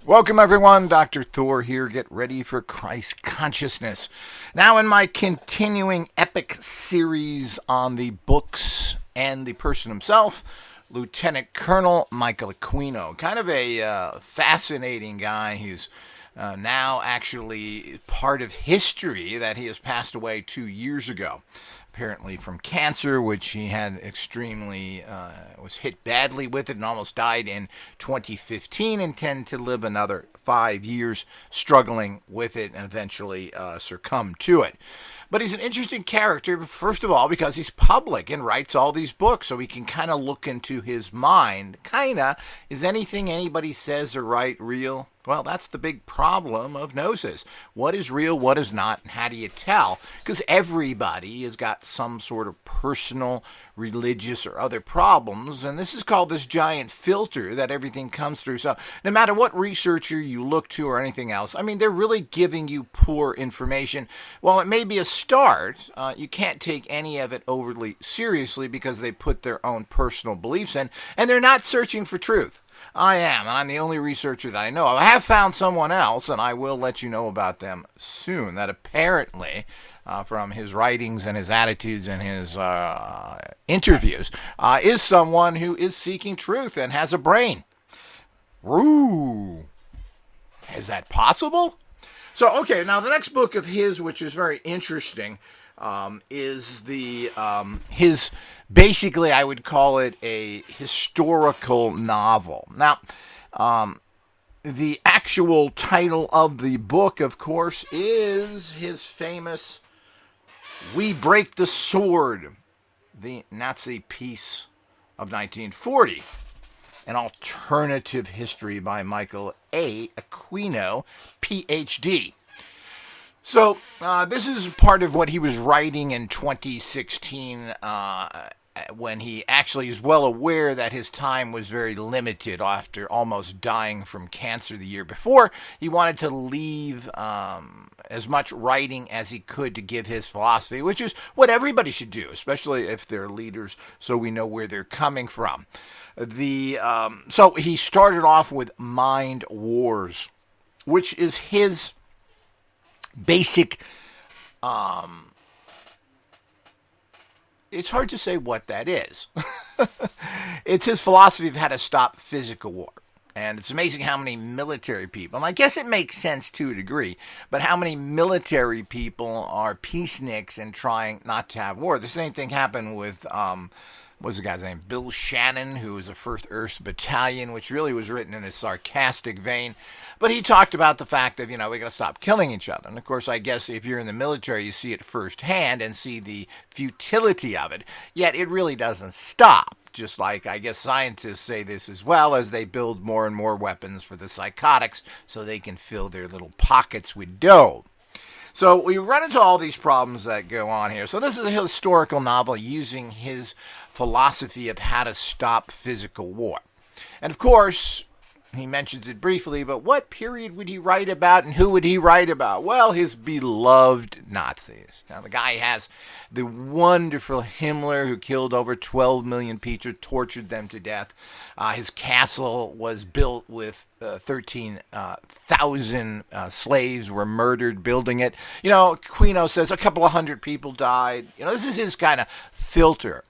Welcome, everyone. Dr. Thor here. Get ready for Christ consciousness. Now, in my continuing epic series on the books and the person himself, Lieutenant Colonel Michael Aquino. Kind of a fascinating guy. He's now actually part of history that he has passed away 2 years ago. Apparently from cancer, which he had was hit badly with it and almost died in 2015, and tended to live another 5 years struggling with it and eventually succumbed to it. But he's an interesting character, first of all, because he's public and writes all these books, so we can kind of look into his mind. Is anything anybody says or write real? Well, that's the big problem of gnosis. What is real, what is not, and how do you tell? Because everybody has got some sort of personal, religious, or other problems, and this is called this giant filter that everything comes through. So no matter what researcher you look to or anything else, they're really giving you poor information. While it may be a start, you can't take any of it overly seriously because they put their own personal beliefs in, and they're not searching for truth. I am, and I'm the only researcher that I know of. I have found someone else, and I will let you know about them soon, that apparently, from his writings and his attitudes and his interviews, is someone who is seeking truth and has a brain. Ooh, is that possible? So, okay, now the next book of his, which is very interesting, is his, basically I would call it a historical novel. Now, the actual title of the book, of course, is his famous "We Break the Sword, the Nazi Peace of 1940, an alternative history by Michael A. Aquino, Ph.D. So this is part of what he was writing in 2016 when he actually is well aware that his time was very limited after almost dying from cancer the year before. He wanted to leave as much writing as he could to give his philosophy, which is what everybody should do, especially if they're leaders, so we know where they're coming from. So he started off with Mind Wars, which is his basic, it's hard to say what that is. It's his philosophy of how to stop physical war. And it's amazing how many military people, and I guess it makes sense to a degree, but how many military people are peaceniks and trying not to have war. The same thing happened with, what's the guy's name? Bill Shannon, who was the 1st Earth Battalion, which really was written in a sarcastic vein. But he talked about the fact of, we got to stop killing each other. And of course, I guess if you're in the military, you see it firsthand and see the futility of it. Yet it really doesn't stop. Just like I guess scientists say this as well, as they build more and more weapons for the psychotics so they can fill their little pockets with dough. So we run into all these problems that go on here. So this is a historical novel using his philosophy of how to stop physical war. And of course, he mentions it briefly, but what period would he write about and who would he write about? Well, his beloved Nazis. Now, the guy has the wonderful Himmler, who killed over 12 million people, tortured them to death. His castle was built with 13,000 slaves were murdered building it. Aquino says a couple of hundred people died. This is his kind of filter.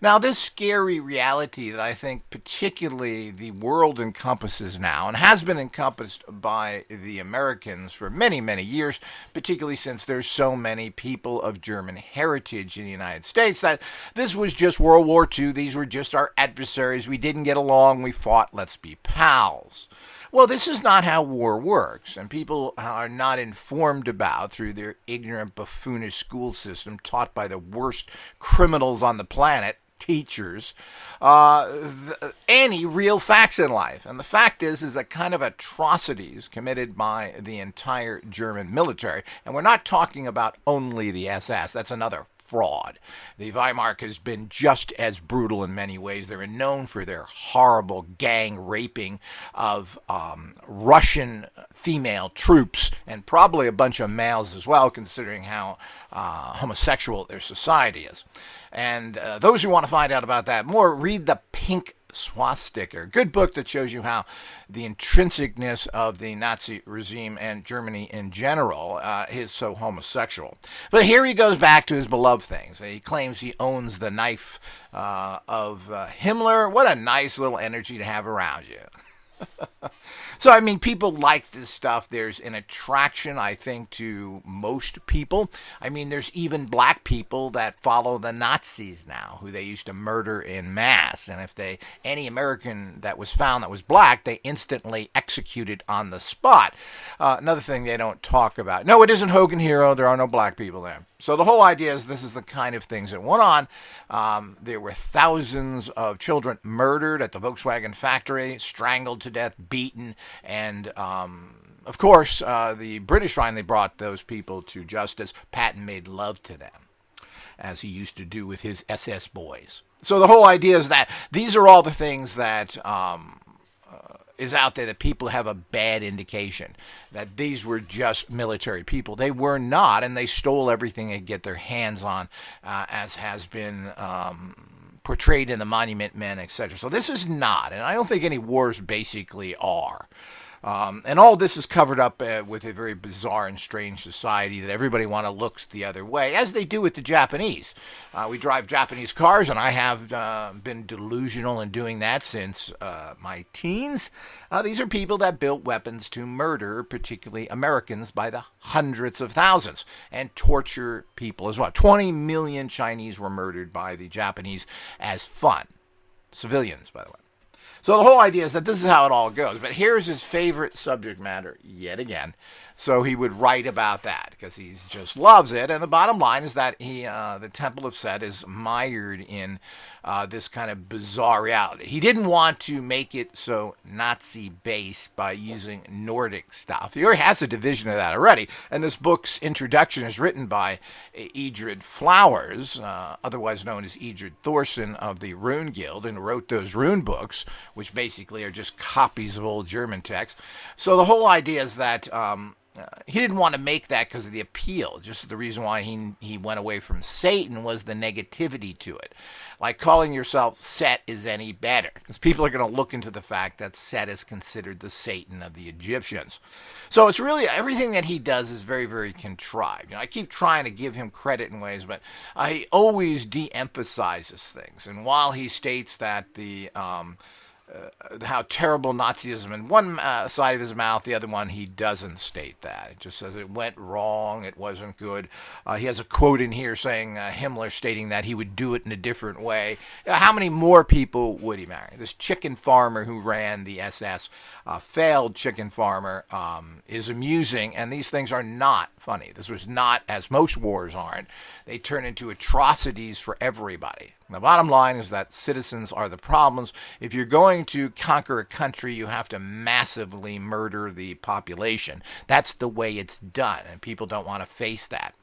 Now, this scary reality that I think particularly the world encompasses now, and has been encompassed by the Americans for many, many years, particularly since there's so many people of German heritage in the United States, that this was just World War II. These were just our adversaries. We didn't get along. We fought. Let's be pals. Well, this is not how war works, and people are not informed about through their ignorant, buffoonish school system taught by the worst criminals on the planet, teachers, any real facts in life. And the fact is that kind of atrocities committed by the entire German military, and we're not talking about only the SS, that's another fraud. The Wehrmacht has been just as brutal in many ways. They're known for their horrible gang raping of Russian female troops, and probably a bunch of males as well, considering how homosexual their society is. And those who want to find out about that more, read the Pink swastika. Good book that shows you how the intrinsicness of the Nazi regime and Germany in general is so homosexual. But here he goes back to his beloved things. He claims he owns the knife of Himmler. What a nice little energy to have around you. So, I mean, people like this stuff. There's an attraction, I think, to most people. I mean, there's even black people that follow the Nazis now, who they used to murder in mass. And if any American that was found that was black, they instantly executed on the spot. Another thing they don't talk about. No, it isn't Hogan Hero. There are no black people there. So the whole idea is this is the kind of things that went on. There were thousands of children murdered at the Volkswagen factory, strangled to death, beaten, and of course, the British finally brought those people to justice. Patton made love to them, as he used to do with his SS boys. So the whole idea is that these are all the things that is out there that people have a bad indication that these were just military people. They were not, and they stole everything they get their hands on, as has been portrayed in the Monument Men, etc. So this is not, and I don't think any wars basically are. And all this is covered up with a very bizarre and strange society that everybody want to look the other way, as they do with the Japanese. We drive Japanese cars, and I have been delusional in doing that since my teens. These are people that built weapons to murder, particularly Americans, by the hundreds of thousands, and torture people as well. 20 million Chinese were murdered by the Japanese as fun. Civilians, by the way. So the whole idea is that this is how it all goes. But here's his favorite subject matter yet again. So he would write about that because he just loves it. And the bottom line is that the Temple of Set is mired in this kind of bizarre reality. He didn't want to make it so Nazi-based by using Nordic stuff. He already has a division of that already. And this book's introduction is written by Edred Flowers, otherwise known as Edred Thorson of the Rune Guild, and wrote those rune books, which basically are just copies of old German texts. So the whole idea is that he didn't want to make that because of the appeal. Just the reason why he went away from Satan was the negativity to it. Like calling yourself Set is any better, because people are going to look into the fact that Set is considered the Satan of the Egyptians. So it's really, everything that he does is very, very contrived. You know, I keep trying to give him credit in ways, but he always de-emphasizes things. And while he states that how terrible Nazism in one side of his mouth, the other one he doesn't state that. It just says it went wrong, it wasn't good. He has a quote in here saying Himmler stating that he would do it in a different way. How many more people would he marry? This chicken farmer who ran the SS, failed chicken farmer, is amusing, and these things are not funny. This was not, as most wars aren't. They turn into atrocities for everybody. The bottom line is that citizens are the problems. If you're going to conquer a country, you have to massively murder the population. That's the way it's done, and people don't want to face that.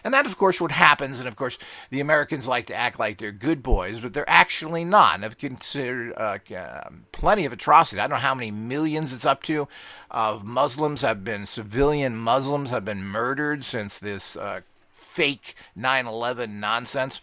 And that, of course, what happens. And, of course, the Americans like to act like they're good boys, but they're actually not. And have considered plenty of atrocity. I don't know how many millions it's up to of civilian Muslims have been murdered since this fake 9/11 nonsense.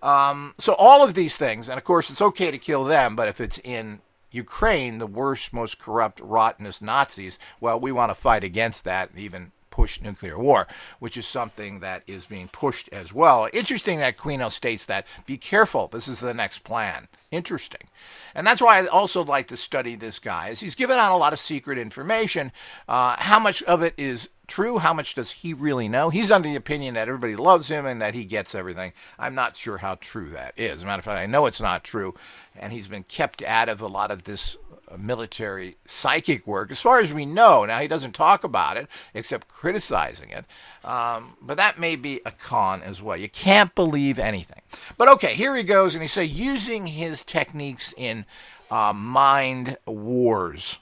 So all of these things, and of course it's okay to kill them, but if it's in Ukraine, the worst, most corrupt, rottenest Nazis, well, we want to fight against that and even push nuclear war, which is something that is being pushed as well. Interesting that Aquino states that, be careful, this is the next plan. Interesting. And that's why I also like to study this guy, is he's given out a lot of secret information. How much of it is true? How much does he really know? He's under the opinion that everybody loves him and that he gets everything. I'm not sure how true that is. As a matter of fact, I know it's not true. And he's been kept out of a lot of this military psychic work, as far as we know. Now, he doesn't talk about it, except criticizing it. But that may be a con as well. You can't believe anything. But okay, here he goes, and he says, using his techniques in mind wars,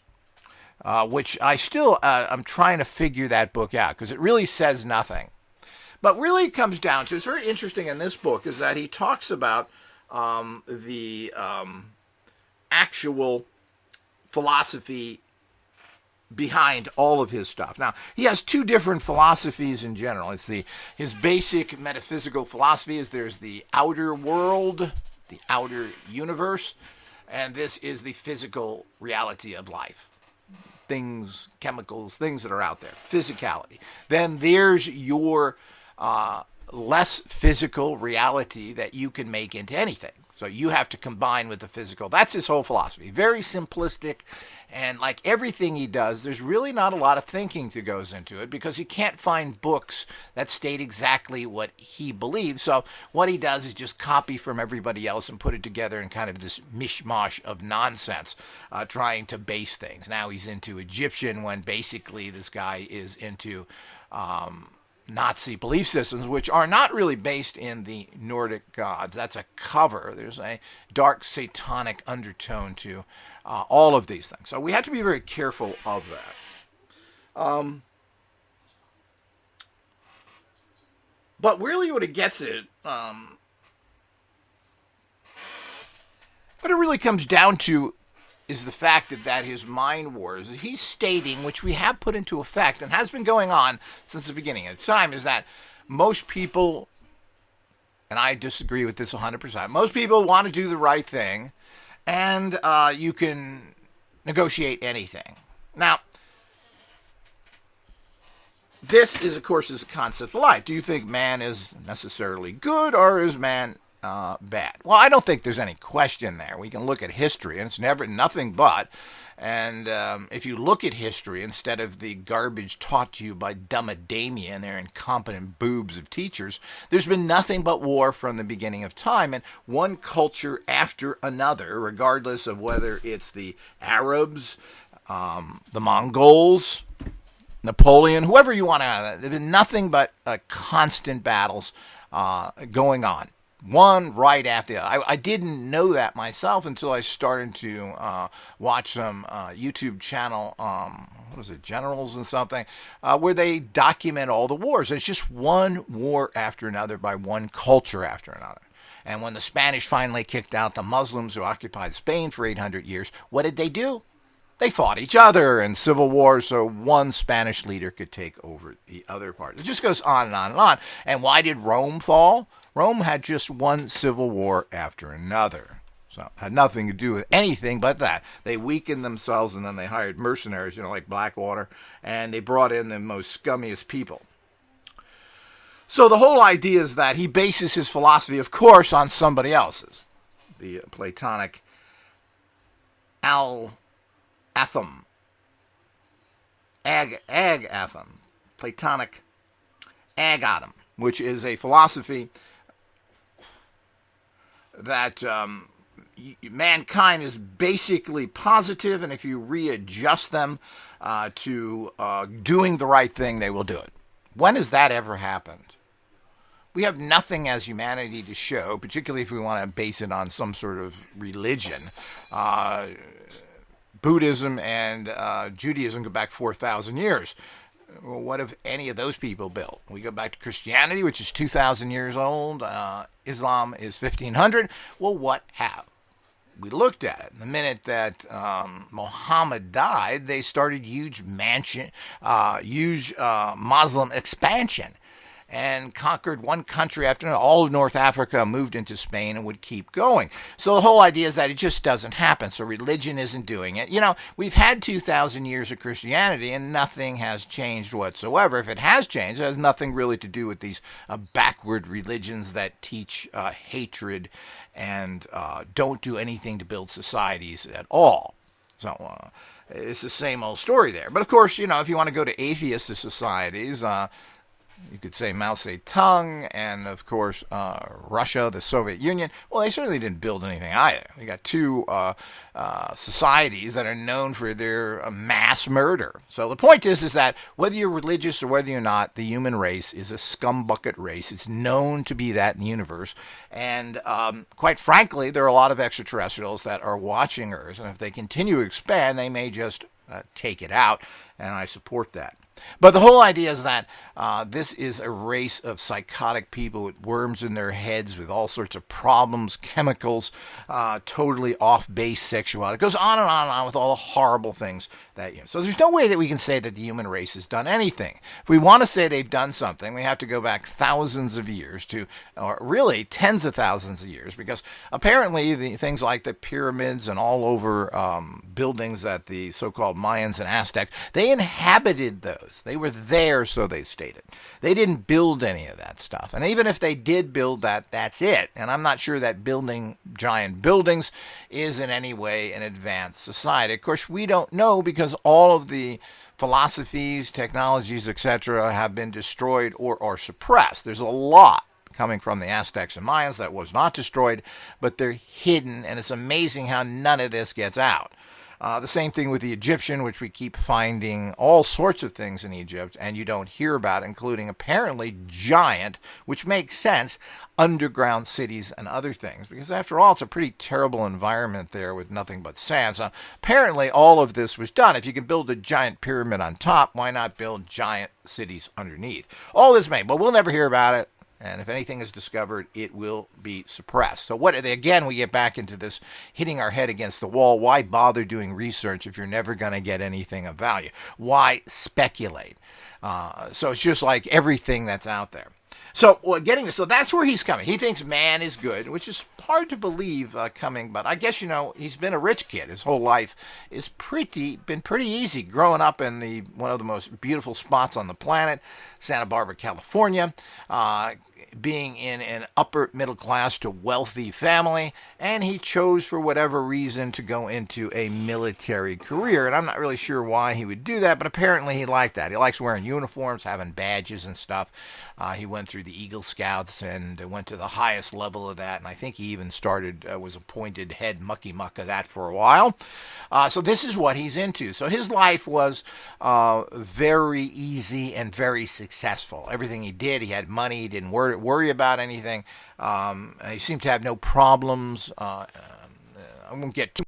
which I still, I'm trying to figure that book out, because it really says nothing. But really it comes down to, it's very interesting in this book, is that he talks about the actual philosophy behind all of his stuff. Now, he has two different philosophies in general. It's his basic metaphysical philosophy is there's the outer world, the outer universe, And this is the physical reality of life. Things, chemicals, things that are out there, physicality. Then there's your less physical reality that you can make into anything. So you have to combine with the physical. That's his whole philosophy. Very simplistic. And like everything he does, there's really not a lot of thinking that goes into it because he can't find books that state exactly what he believes. So what he does is just copy from everybody else and put it together in kind of this mishmash of nonsense, trying to base things. Now he's into Egyptian when basically this guy is into Nazi belief systems, which are not really based in the Nordic gods. That's a cover. There's a dark satanic undertone to all of these things. So we have to be very careful of that. But really what it gets at, what it really comes down to is the fact that his mind wars, he's stating, which we have put into effect and has been going on since the beginning of time, is that most people, and I disagree with this 100%, most people want to do the right thing, and you can negotiate anything. Now, this is, of course, is a concept of life. Do you think man is necessarily good, or is man bad? Well, I don't think there's any question there. We can look at history, and it's never nothing but. And if you look at history instead of the garbage taught to you by Dummadamia and their incompetent boobs of teachers, there's been nothing but war from the beginning of time, and one culture after another, regardless of whether it's the Arabs, the Mongols, Napoleon, whoever you want to have. There's been nothing but constant battles going on. One right after the other. I didn't know that myself until I started to watch some YouTube channel, what is it, Generals and something, where they document all the wars. It's just one war after another by one culture after another. And when the Spanish finally kicked out the Muslims who occupied Spain for 800 years, what did they do? They fought each other in civil wars so one Spanish leader could take over the other part. It just goes on and on and on. And why did Rome fall? Rome had just one civil war after another. So it had nothing to do with anything but that. They weakened themselves and then they hired mercenaries, like Blackwater, and they brought in the most scummiest people. So the whole idea is that he bases his philosophy, of course, on somebody else's. The Platonic Ag-athon, Platonic Ag-athon, which is a philosophy that mankind is basically positive, and if you readjust them to doing the right thing, they will do it. When has that ever happened? We have nothing as humanity to show, particularly if we want to base it on some sort of religion. Buddhism and Judaism go back 4,000 years. Well, what have any of those people built? We go back to Christianity, which is 2,000 years old. Islam is 1,500. Well, what have? We looked at it. The minute that Muhammad died, they started huge Muslim expansion and conquered one country after another. All of North Africa moved into Spain and would keep going. So the whole idea is that it just doesn't happen. So religion isn't doing it. We've had 2,000 years of Christianity and nothing has changed whatsoever. If it has changed, it has nothing really to do with these backward religions that teach hatred and don't do anything to build societies at all. So it's the same old story there. But of course, if you want to go to atheist societies, you could say Mao Zedong and, of course, Russia, the Soviet Union. Well, they certainly didn't build anything either. We got two societies that are known for their mass murder. So the point is that whether you're religious or whether you're not, the human race is a scumbucket race. It's known to be that in the universe. And quite frankly, there are a lot of extraterrestrials that are watching Earth. And if they continue to expand, they may just take it out. And I support that. But the whole idea is that this is a race of psychotic people with worms in their heads, with all sorts of problems, chemicals, totally off base sexuality. It goes on and on and on with all the horrible things that you know. So there's no way that we can say that the human race has done anything. If we want to say they've done something, we have to go back thousands of years to, or really tens of thousands of years, because apparently the things like the pyramids and all over buildings that the so-called Mayans and Aztecs, they inhabited those. They were there, so they stated. They didn't build any of that stuff. And even if they did build that, that's it. And I'm not sure that building giant buildings is in any way an advanced society. Of course, we don't know, because all of the philosophies, technologies, etc., have been destroyed or suppressed. There's a lot coming from the Aztecs and Mayans that was not destroyed, but they're hidden, and it's amazing how none of this gets out. The same thing with the Egyptian, which we keep finding all sorts of things in Egypt, and you don't hear about, including apparently giant, which makes sense, underground cities and other things. Because after all, it's a pretty terrible environment there with nothing but sand. So apparently all of this was done. If you can build a giant pyramid on top, why not build giant cities underneath? All this made, but we'll never hear about it. And if anything is discovered, it will be suppressed. So again, we get back into this hitting our head against the wall. Why bother doing research if you're never going to get anything of value? Why speculate? So it's just like everything that's out there. So that's where he's coming. He thinks man is good, which is hard to believe coming, but I guess, he's been a rich kid. His whole life is been pretty easy, growing up in one of the most beautiful spots on the planet, Santa Barbara, California, being in an upper middle class to wealthy family, and he chose for whatever reason to go into a military career. And I'm not really sure why he would do that, but apparently he liked that. He likes wearing uniforms, having badges and stuff. He went through the Eagle Scouts and went to the highest level of that, and I think he even was appointed head mucky muck of that for a while. So this is what he's into. So his life was very easy and very successful. Everything he did, he had money, he didn't worry about anything. He seemed to have no problems. I won't get too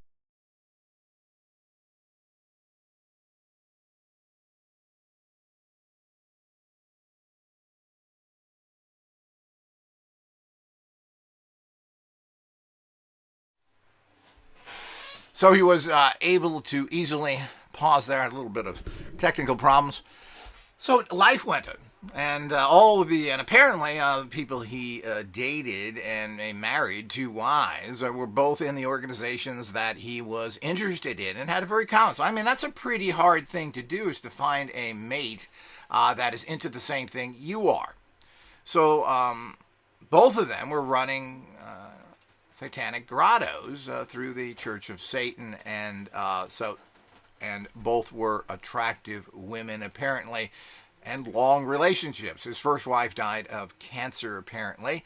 So he was able to easily pause there. Had a little bit of technical problems. So life went on. And and apparently the people he dated and married, two wives, were both in the organizations that he was interested in and had a very common. So, I mean, that's a pretty hard thing to do, is to find a mate that is into the same thing you are. So both of them were running satanic grottos through the Church of Satan, and both were attractive women, apparently, and long relationships. His first wife died of cancer, apparently,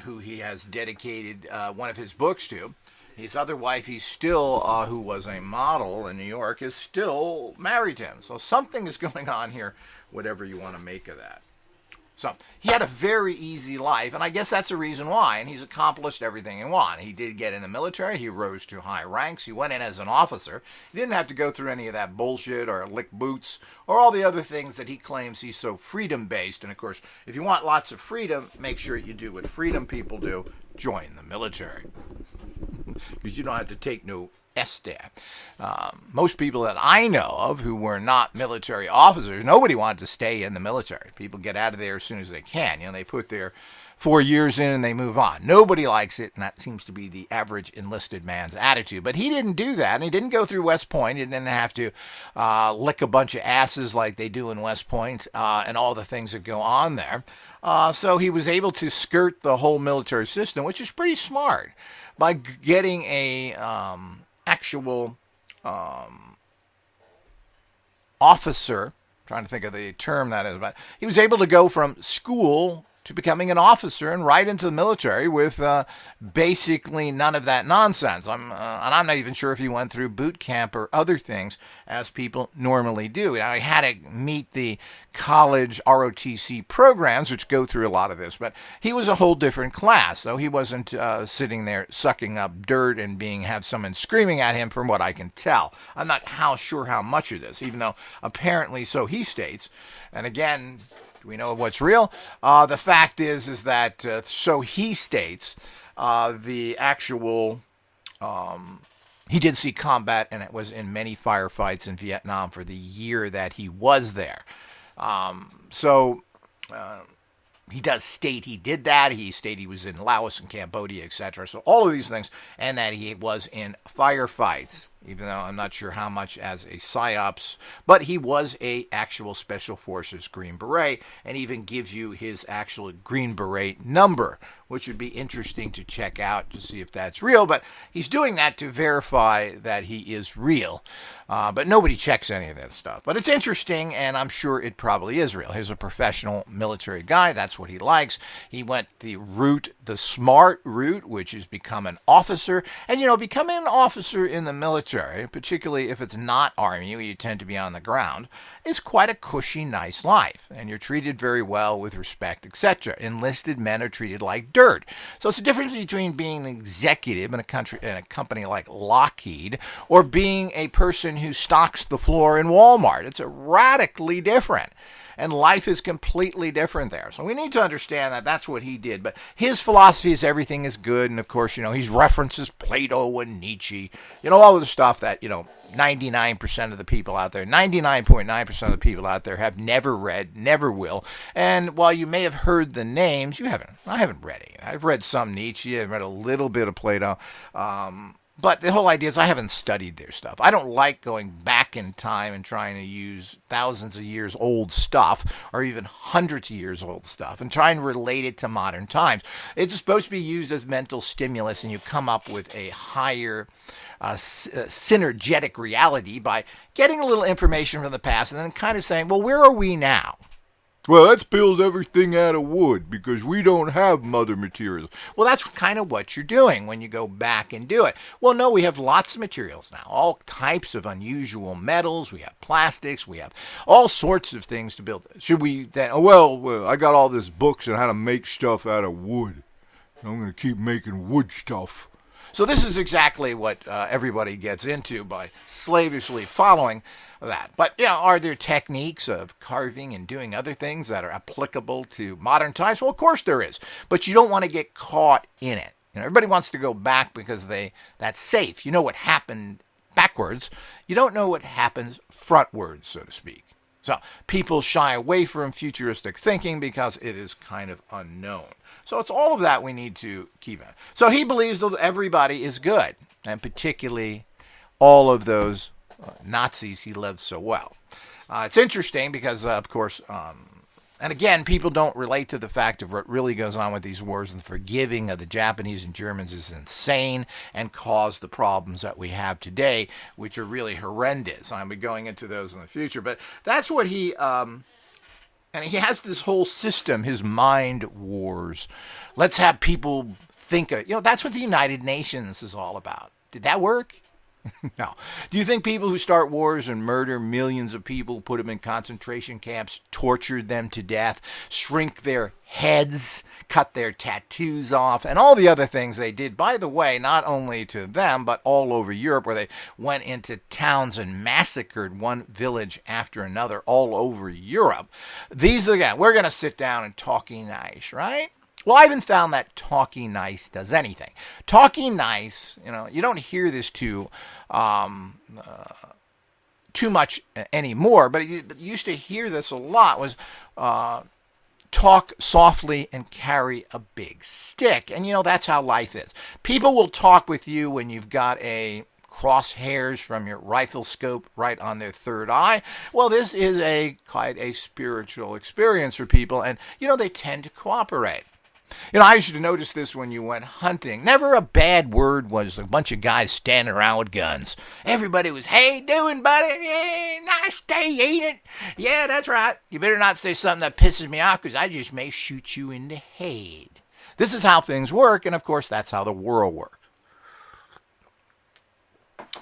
who he has dedicated one of his books to. His other wife, who was a model in New York, is still married to him. So something is going on here, whatever you want to make of that. So he had a very easy life, and I guess that's the reason why. And he's accomplished everything he wanted. He did get in the military. He rose to high ranks. He went in as an officer. He didn't have to go through any of that bullshit or lick boots or all the other things that he claims he's so freedom-based. And, of course, if you want lots of freedom, make sure you do what freedom people do. Join the military. Because you don't have to take no there. Most people that I know of who were not military officers, nobody wanted to stay in the military. People get out of there as soon as they can. They put their 4 years in and they move on. Nobody likes it, and that seems to be the average enlisted man's attitude. But he didn't do that, and he didn't go through West Point. He didn't have to lick a bunch of asses like they do in West Point and all the things that go on there. So he was able to skirt the whole military system, which is pretty smart, by getting a actual officer, trying to think of the term that is, but he was able to go from school to becoming an officer and right into the military with basically none of that nonsense. And I'm not even sure if he went through boot camp or other things as people normally do. Now, he had to meet the college ROTC programs, which go through a lot of this, but he was a whole different class. So he wasn't sitting there sucking up dirt and have someone screaming at him, from what I can tell. I'm not sure how much of this, even though apparently so he states. And again, do we know what's real? The fact is that, so he states, the actual, he did see combat, and it was in many firefights in Vietnam for the year that he was there. He does state he did that. He stated he was in Laos and Cambodia, etc. So all of these things, and that he was in firefights, even though I'm not sure how much as a PSYOPs, but he was a actual Special Forces Green Beret, and even gives you his actual Green Beret number, which would be interesting to check out to see if that's real. But he's doing that to verify that he is real. But nobody checks any of that stuff. But it's interesting, and I'm sure it probably is real. He's a professional military guy. That's what he likes. He went the smart route, which is become an officer. And, becoming an officer in the military, particularly if it's not Army, where you tend to be on the ground, is quite a cushy, nice life. And you're treated very well with respect, etc. Enlisted men are treated like dirt. So it's a difference between being an executive in a company like Lockheed or being a person who stocks the floor in Walmart. It's radically different. And life is completely different there. So we need to understand that that's what he did. But his philosophy is everything is good. And, of course, he references Plato and Nietzsche. All of the stuff that, 99% of the people out there, 99.9% of the people out there have never read, never will. And while you may have heard the names, you haven't. I haven't read any. I've read some Nietzsche. I've read a little bit of Plato. But the whole idea is I haven't studied their stuff. I don't like going back in time and trying to use thousands of years old stuff or even hundreds of years old stuff and trying to relate it to modern times. It's supposed to be used as mental stimulus, and you come up with a higher synergetic reality by getting a little information from the past and then kind of saying, well, where are we now? Well, let's build everything out of wood because we don't have mother materials. Well, that's kind of what you're doing when you go back and do it. Well, no, we have lots of materials now, all types of unusual metals. We have plastics. We have all sorts of things to build. Should we then, I got all these books on how to make stuff out of wood. I'm going to keep making wood stuff. So this is exactly what everybody gets into by slavishly following that. But, are there techniques of carving and doing other things that are applicable to modern times? Well, of course there is. But you don't want to get caught in it. Everybody wants to go back because that's safe. You know what happened backwards. You don't know what happens frontwards, so to speak. So people shy away from futuristic thinking because it is kind of unknown. So it's all of that we need to keep in. So he believes that everybody is good, and particularly all of those Nazis he loved so well. It's interesting because, of course, and again, people don't relate to the fact of what really goes on with these wars, and the forgiving of the Japanese and Germans is insane and caused the problems that we have today, which are really horrendous. I'll be going into those in the future, but that's what he... And he has this whole system, his mind wars. Let's have people think that's what the United Nations is all about. Did that work? No. Do you think people who start wars and murder millions of people, put them in concentration camps, tortured them to death, shrink their heads, cut their tattoos off, and all the other things they did, by the way, not only to them, but all over Europe, where they went into towns and massacred one village after another all over Europe. These are the guys. We're going to sit down and talking nice, right? Well, I haven't found that talking nice does anything. Talking nice, you don't hear this too much anymore, but you used to hear this a lot, was talk softly and carry a big stick. And, that's how life is. People will talk with you when you've got a crosshairs from your rifle scope right on their third eye. Well, this is quite a spiritual experience for people, and, they tend to cooperate. I used to notice this when you went hunting. Never a bad word was a bunch of guys standing around with guns. Everybody was, hey, doing, buddy? Hey, nice stay, ain't it? Yeah, that's right. You better not say something that pisses me off, because I just may shoot you in the head. This is how things work, and of course, that's how the world works.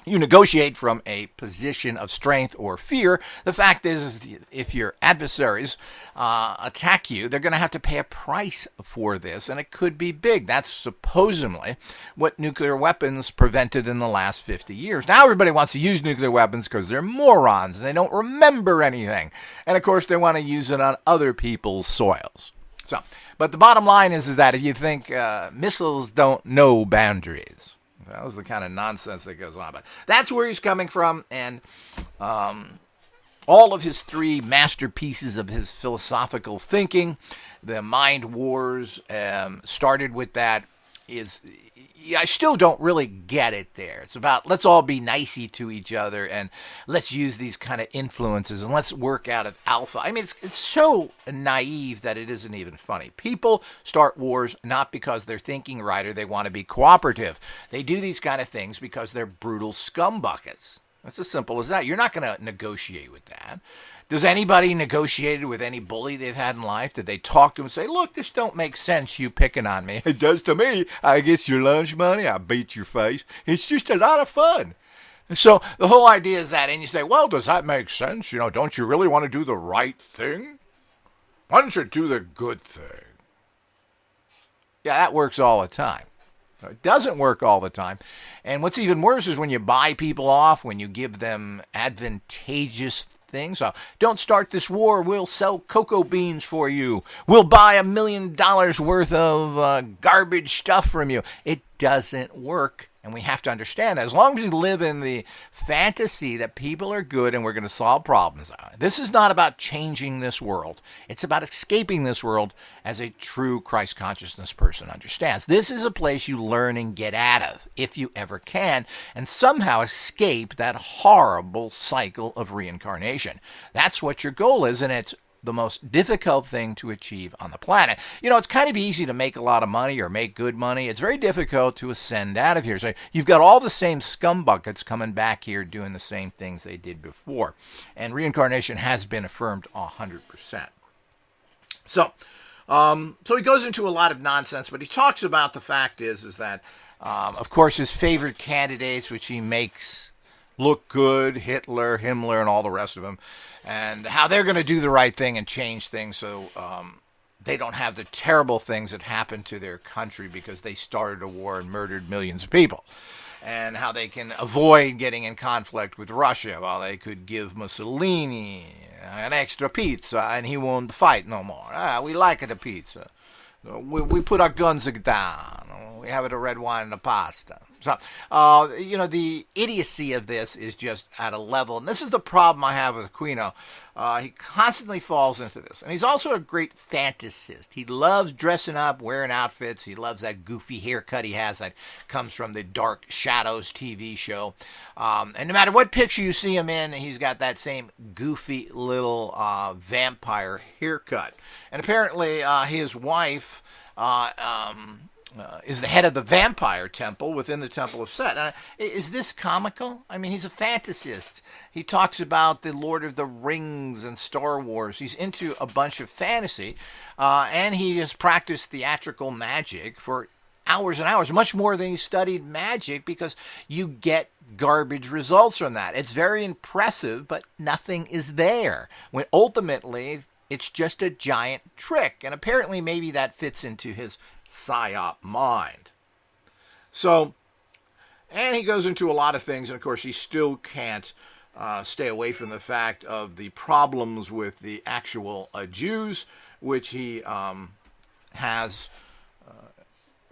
You negotiate from a position of strength or fear. The fact is, if your adversaries attack you, they're going to have to pay a price for this, and it could be big. That's supposedly what nuclear weapons prevented in the last 50 years. Now everybody wants to use nuclear weapons because they're morons and they don't remember anything. And of course, they want to use it on other people's soils. But the bottom line is that if you think missiles don't know boundaries, that was the kind of nonsense that goes on. But that's where he's coming from. And all of his three masterpieces of his philosophical thinking, the mind wars, started with that. I still don't really get it there. It's about, let's all be nicey to each other, and let's use these kind of influences, and let's work out of alpha. I mean, it's so naive that it isn't even funny. People start wars not because they're thinking right or they want to be cooperative. They do these kind of things because they're brutal scumbuckets. It's as simple as that. You're not going to negotiate with that. Does anybody negotiate with any bully they've had in life? Did they talk to him and say, look, this don't make sense, you picking on me? It does to me. I get your lunch money. I beat your face. It's just a lot of fun. So the whole idea is that, and you say, well, does that make sense? Don't you really want to do the right thing? Why don't you do the good thing? Yeah, that works all the time. It doesn't work all the time. And what's even worse is when you buy people off, when you give them advantageous things. Don't start this war. We'll sell cocoa beans for you. We'll buy $1 million worth of garbage stuff from you. It doesn't work. And we have to understand that as long as we live in the fantasy that people are good and we're going to solve problems, this is not about changing this world. It's about escaping this world as a true Christ consciousness person understands. This is a place you learn and get out of, if you ever can, and somehow escape that horrible cycle of reincarnation. That's what your goal is, and it's the most difficult thing to achieve on the planet. It's kind of easy to make a lot of money or make good money. It's very difficult to ascend out of here. So you've got all the same scumbuckets coming back here doing the same things they did before. And reincarnation has been affirmed 100%. So he goes into a lot of nonsense, but he talks about the fact is that, of course, his favorite candidates, which he makes look good, Hitler, Himmler, and all the rest of them, and how they're going to do the right thing and change things so they don't have the terrible things that happened to their country because they started a war and murdered millions of people, and how they can avoid getting in conflict with Russia while they could give Mussolini an extra pizza and he won't fight no more. We like the pizza. We put our guns down. We have it a red wine and a pasta. So, the idiocy of this is just at a level. And this is the problem I have with Aquino. He constantly falls into this. And he's also a great fantasist. He loves dressing up, wearing outfits. He loves that goofy haircut he has that comes from the Dark Shadows TV show. And no matter what picture you see him in, he's got that same goofy little vampire haircut. And apparently his wife is the head of the vampire temple within the Temple of Set. Is this comical? I mean, he's a fantasist. He talks about the Lord of the Rings and Star Wars. He's into a bunch of fantasy, and he has practiced theatrical magic for hours and hours, much more than he studied magic, because you get garbage results from that. It's very impressive, but nothing is there. When ultimately, it's just a giant trick, and apparently maybe that fits into his psyop mind. So, and he goes into a lot of things, and of course he still can't stay away from the fact of the problems with the actual Jews, which he has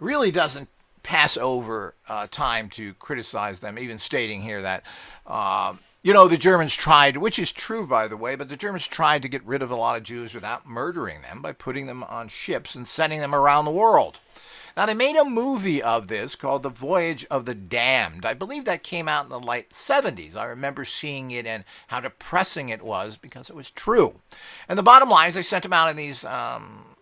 really doesn't pass over time to criticize them, even stating here that the Germans tried, which is true, by the way, but the Germans tried to get rid of a lot of Jews without murdering them by putting them on ships and sending them around the world. Now, they made a movie of this called The Voyage of the Damned. I believe that came out in the late 70s. I remember seeing it and how depressing it was because it was true. And the bottom line is they sent them out in these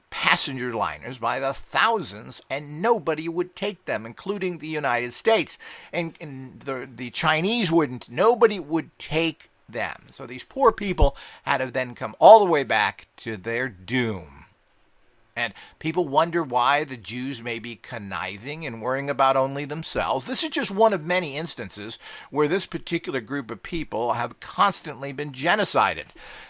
passenger liners by the thousands, and nobody would take them, including the United States. And the Chinese wouldn't. Nobody would take them. So these poor people had to then come all the way back to their doom. And people wonder why the Jews may be conniving and worrying about only themselves. This is just one of many instances where this particular group of people have constantly been genocided,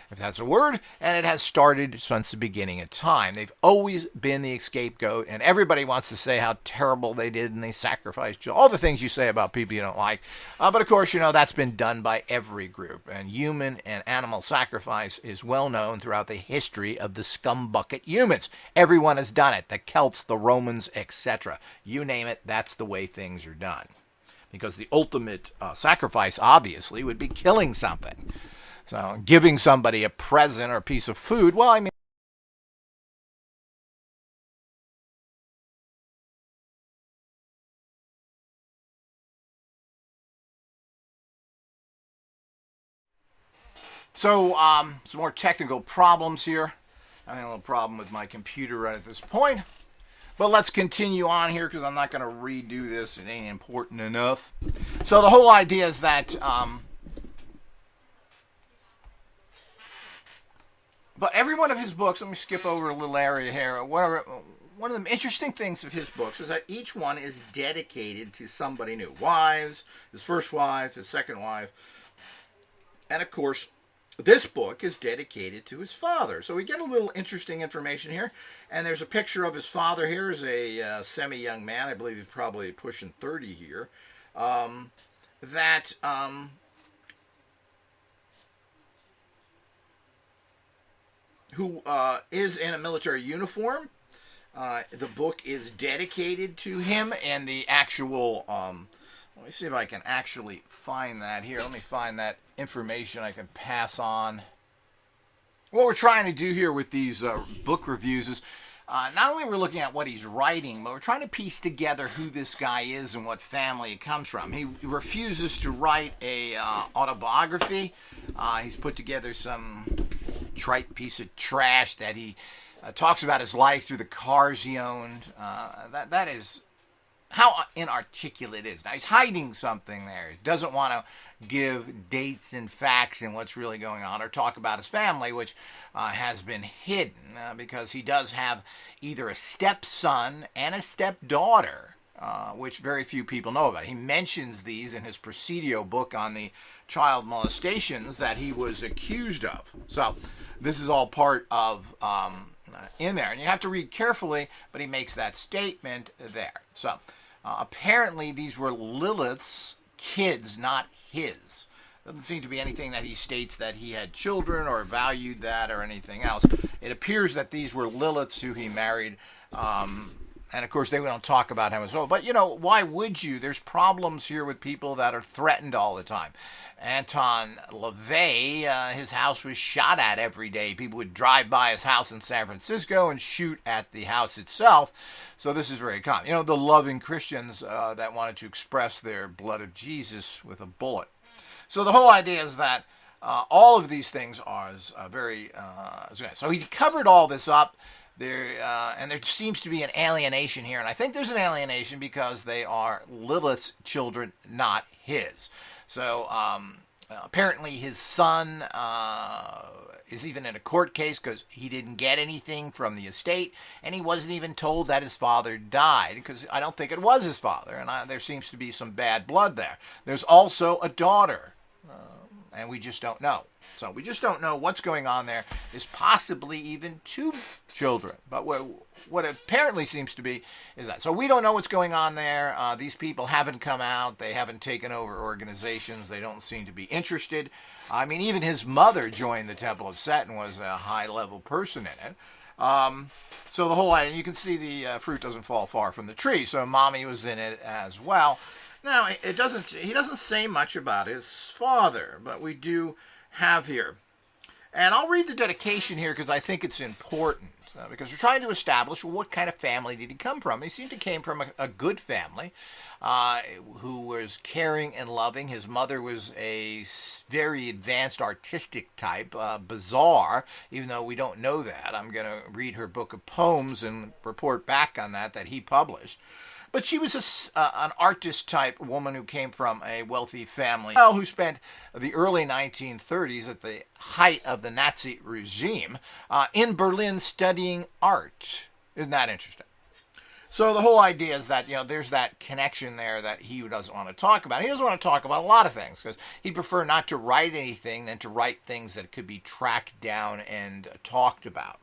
if that's a word, and it has started since the beginning of time. They've always been the scapegoat, and everybody wants to say how terrible they did and they sacrificed, all the things you say about people you don't like. But of course, that's been done by every group, and human and animal sacrifice is well known throughout the history of the scumbucket humans. Everyone has done it, the Celts, the Romans, etc. You name it, that's the way things are done. Because the ultimate sacrifice, obviously, would be killing something. So giving somebody a present or a piece of food, well, I mean, so some more technical problems here. I'm having a little problem with my computer right at this point. But let's continue on here because I'm not going to redo this. It ain't important enough. So the whole idea is that but every one of his books, let me skip over a little area here. One of the interesting things of his books is that each one is dedicated to somebody new. Wives, his first wife, his second wife. And of course, this book is dedicated to his father. So we get a little interesting information here. And there's a picture of his father here as a semi-young man. I believe he's probably pushing 30 here. Who is in a military uniform. The book is dedicated to him, and the actual, let me see if I can actually find that here. Let me find that information I can pass on. What we're trying to do here with these book reviews is not only we're looking at what he's writing, but we're trying to piece together who this guy is and what family it comes from. He refuses to write a autobiography. He's put together some trite piece of trash that he talks about his life through the cars he owned. That is how inarticulate it is. Now, he's hiding something there. He doesn't want to give dates and facts and what's really going on, or talk about his family, which has been hidden because he does have either a stepson and a stepdaughter, which very few people know about. He mentions these in his Presidio book on the child molestations that he was accused of. So this is all part of in there, and you have to read carefully, but he makes that statement there. So apparently these were Lilith's kids, not his. Doesn't seem to be anything that he states that he had children or valued that or anything else. It appears that these were Lilith's who he married. And of course, they don't talk about him as well. But, why would you? There's problems here with people that are threatened all the time. Anton LaVey, his house was shot at every day. People would drive by his house in San Francisco and shoot at the house itself. So this is very common. The loving Christians that wanted to express their blood of Jesus with a bullet. So the whole idea is that all of these things are very... so he covered all this up. And there seems to be an alienation here. And I think there's an alienation because they are Lilith's children, not his. So apparently his son is even in a court case because he didn't get anything from the estate. And he wasn't even told that his father died because I don't think it was his father. And there seems to be some bad blood there. There's also a daughter. And we just don't know. So we just don't know what's going on there. There's possibly even two children. But what it apparently seems to be is that. So we don't know what's going on there. These people haven't come out. They haven't taken over organizations. They don't seem to be interested. I mean, even his mother joined the Temple of Set and was a high-level person in it. So the whole idea, you can see the fruit doesn't fall far from the tree. So mommy was in it as well. Now, he doesn't say much about his father, but we do have here. And I'll read the dedication here because I think it's important. Because we're trying to establish what kind of family did he come from. He seemed to came from a good family who was caring and loving. His mother was a very advanced artistic type, bizarre, even though we don't know that. I'm going to read her book of poems and report back on that he published. But she was an artist type woman who came from a wealthy family, well, who spent the early 1930s at the height of the Nazi regime in Berlin studying art. Isn't that interesting? So the whole idea is that, there's that connection there that he doesn't want to talk about. He doesn't want to talk about a lot of things because he'd prefer not to write anything than to write things that could be tracked down and talked about.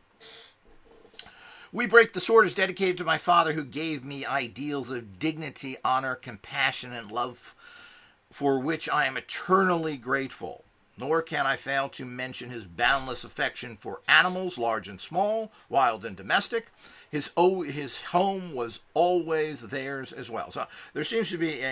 We Break the Sword is dedicated to my father who gave me ideals of dignity, honor, compassion, and love for which I am eternally grateful. Nor can I fail to mention his boundless affection for animals, large and small, wild and domestic. His home was always theirs as well. So there seems to be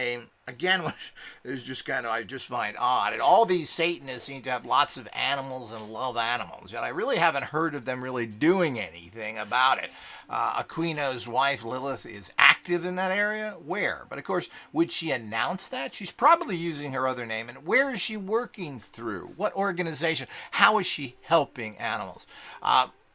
again, which is just I just find odd. And all these Satanists seem to have lots of animals and love animals. Yet I really haven't heard of them really doing anything about it. Aquino's wife, Lilith, is active in that area. Where? But of course, would she announce that? She's probably using her other name. And where is she working through? What organization? How is she helping animals?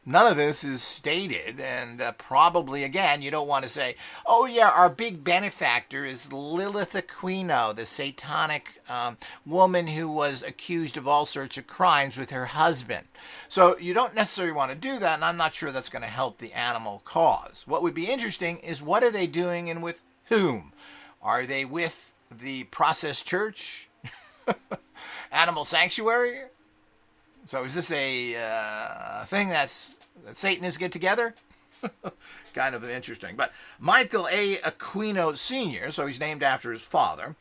None of this is stated, and probably, again, you don't want to say, oh yeah, our big benefactor is Lilith Aquino, the satanic woman who was accused of all sorts of crimes with her husband. So you don't necessarily want to do that, and I'm not sure that's going to help the animal cause. What would be interesting is what are they doing and with whom? Are they with the Process Church? Animal Sanctuary? So is this a thing that Satanists get together? Kind of interesting. But Michael A. Aquino Sr., so he's named after his father,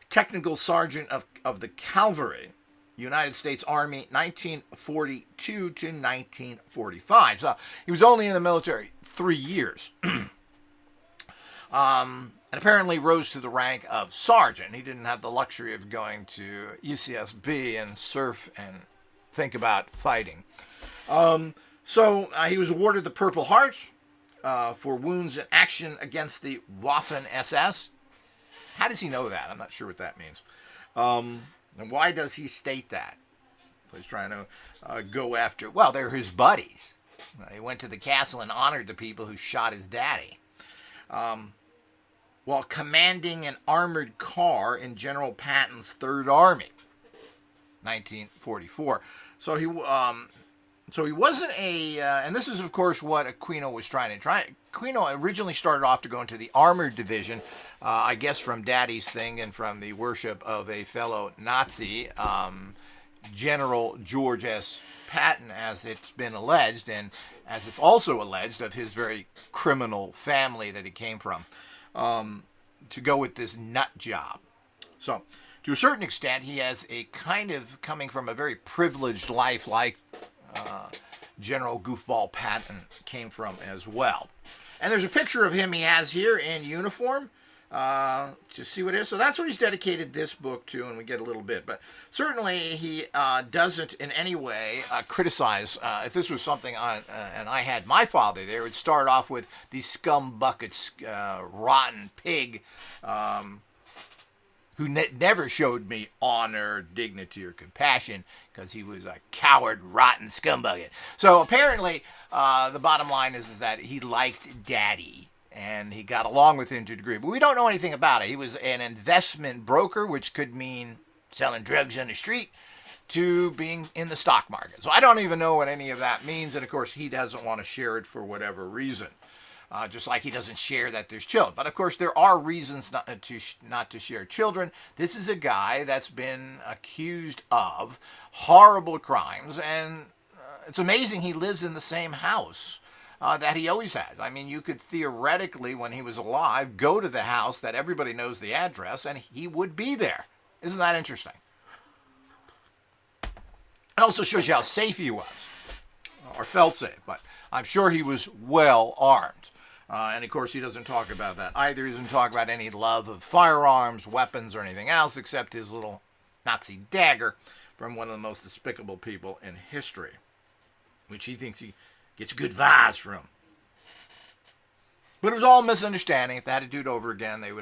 Technical Sergeant of the Cavalry, United States Army, 1942 to 1945. So he was only in the military 3 years. And apparently rose to the rank of sergeant. He didn't have the luxury of going to UCSB and surf and think about fighting. So he was awarded the Purple Heart for wounds in action against the Waffen SS. How does he know that? I'm not sure what that means. And why does he state that? He's trying to go after, well, they're his buddies. He went to the castle and honored the people who shot his daddy. While commanding an armored car in General Patton's Third Army, 1944. So he wasn't and this is, of course, what Aquino was trying to try. Aquino originally started off to go into the armored division, I guess from Daddy's thing and from the worship of a fellow Nazi, General George S. Patton, as it's been alleged, and as it's also alleged of his very criminal family that he came from, to go with this nut job. So, to a certain extent, he has a kind of coming from a very privileged life like General Goofball Patton came from as well. And there's a picture of him he has here in uniform to see what it is. So that's what he's dedicated this book to, and we get a little bit. But certainly he doesn't in any way criticize. If this was something and I had my father there, it would start off with these scum buckets, rotten pig, who never showed me honor, dignity, or compassion because he was a coward, rotten scumbucket. So apparently, the bottom line is that he liked Daddy, and he got along with him to a degree. But we don't know anything about it. He was an investment broker, which could mean selling drugs on the street, to being in the stock market. So I don't even know what any of that means, and of course, he doesn't want to share it for whatever reason. Just like he doesn't share that there's children. But of course, there are reasons not to share children. This is a guy that's been accused of horrible crimes, and it's amazing he lives in the same house that he always has. I mean, you could theoretically, when he was alive, go to the house that everybody knows the address, and he would be there. Isn't that interesting? It also shows you how safe he was, or felt safe, but I'm sure he was well armed. And of course, he doesn't talk about that either. He doesn't talk about any love of firearms, weapons, or anything else except his little Nazi dagger from one of the most despicable people in history, which he thinks he gets good vibes from. But it was all a misunderstanding. If they had to do it over again, they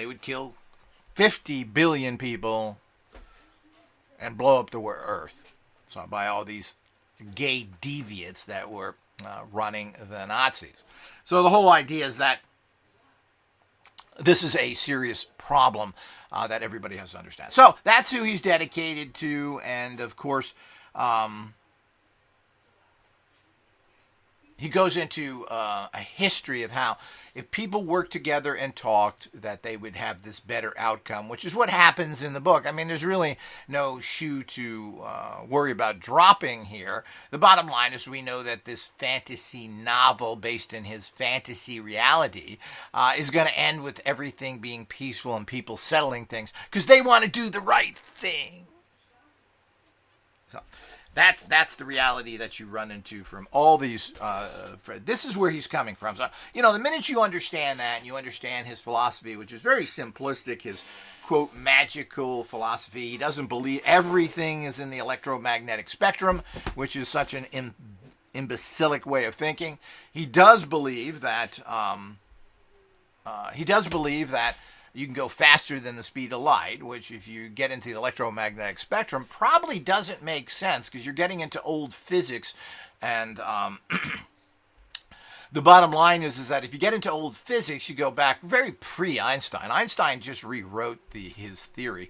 would kill 50 billion people and blow up the earth. So by all these gay deviants that were running the Nazis. So the whole idea is that this is a serious problem that everybody has to understand. So that's who he's dedicated to, and of course, he goes into a history of how if people worked together and talked, that they would have this better outcome, which is what happens in the book. I mean, there's really no shoe to worry about dropping here. The bottom line is we know that this fantasy novel based in his fantasy reality is going to end with everything being peaceful and people settling things because they want to do the right thing. So that's the reality that you run into from all these. This is where he's coming from. So, the minute you understand that and you understand his philosophy, which is very simplistic, his, quote, magical philosophy, he doesn't believe everything is in the electromagnetic spectrum, which is such an imbecilic way of thinking. He does believe that you can go faster than the speed of light, which if you get into the electromagnetic spectrum probably doesn't make sense because you're getting into old physics. And the bottom line is that if you get into old physics, you go back very pre-Einstein. Einstein just rewrote his theory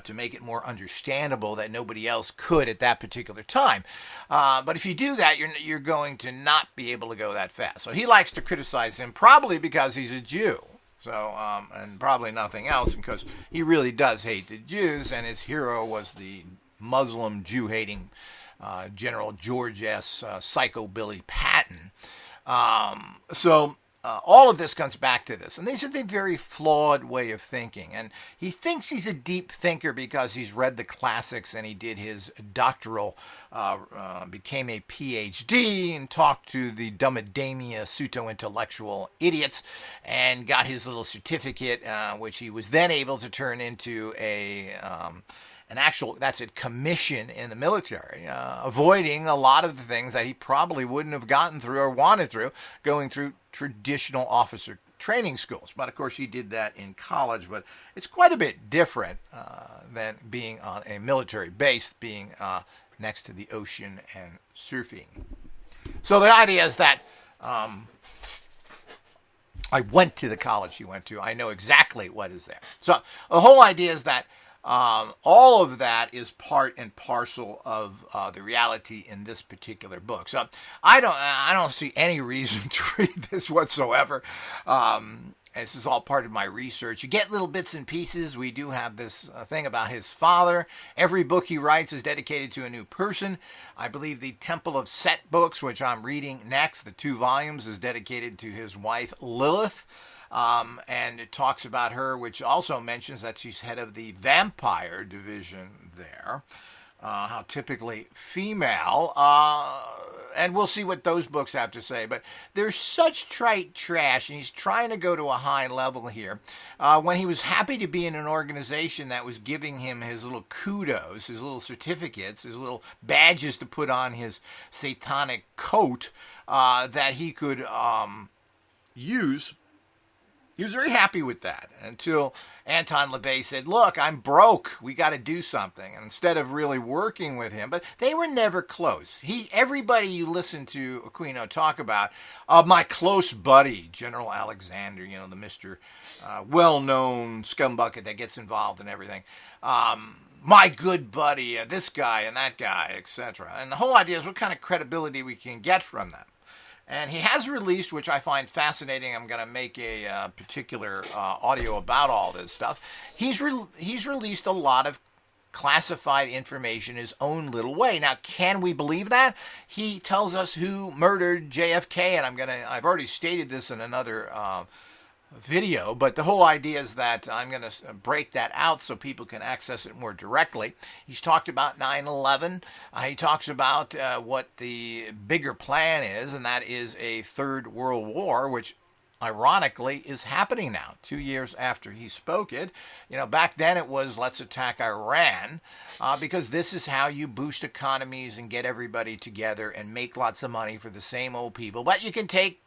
to make it more understandable that nobody else could at that particular time. But if you do that, you're going to not be able to go that fast. So he likes to criticize him probably because he's a Jew. So, and probably nothing else, because he really does hate the Jews, and his hero was the Muslim Jew-hating General George S. Psycho Billy Patton. All of this comes back to this, and this is a very flawed way of thinking. And he thinks he's a deep thinker because he's read the classics and he did his doctoral, became a PhD and talked to the dumbademia pseudo-intellectual idiots and got his little certificate, which he was then able to turn into an actual, that's a commission in the military, avoiding a lot of the things that he probably wouldn't have gotten through or wanted through going through traditional officer training schools. But of course he did that in college, but it's quite a bit different than being on a military base, being next to the ocean and surfing. So the idea is that I went to the college he went to. I know exactly what is there. So the whole idea is that all of that is part and parcel of the reality in this particular book. So I don't see any reason to read this whatsoever. This is all part of my research. You get little bits and pieces. We do have this thing about his father. Every book he writes is dedicated to a new person. I believe the Temple of Set books, which I'm reading next, the 2 volumes, is dedicated to his wife Lilith. And it talks about her, which also mentions that she's head of the vampire division there. How typically female. And we'll see what those books have to say. But there's such trite trash, and he's trying to go to a high level here. When he was happy to be in an organization that was giving him his little kudos, his little certificates, his little badges to put on his satanic coat that he could use. He was very happy with that until Anton LaVey said, look, I'm broke. We got to do something. And instead of really working with him, but they were never close. Everybody you listen to Aquino talk about, my close buddy, General Alexander, the Mr. Well-known scumbucket that gets involved in everything. My good buddy, this guy and that guy, etc. And the whole idea is what kind of credibility we can get from them. And he has released, which I find fascinating, I'm going to make a particular audio about all this stuff. He's released a lot of classified information his own little way. Now, can we believe that? He tells us who murdered JFK, and I've already stated this in another video, but the whole idea is that I'm going to break that out so people can access it more directly. He's talked about 9/11. He talks about what the bigger plan is, and that is a third world war, which ironically is happening now, 2 years after he spoke it. Back then it was let's attack Iran, because this is how you boost economies and get everybody together and make lots of money for the same old people. But you can take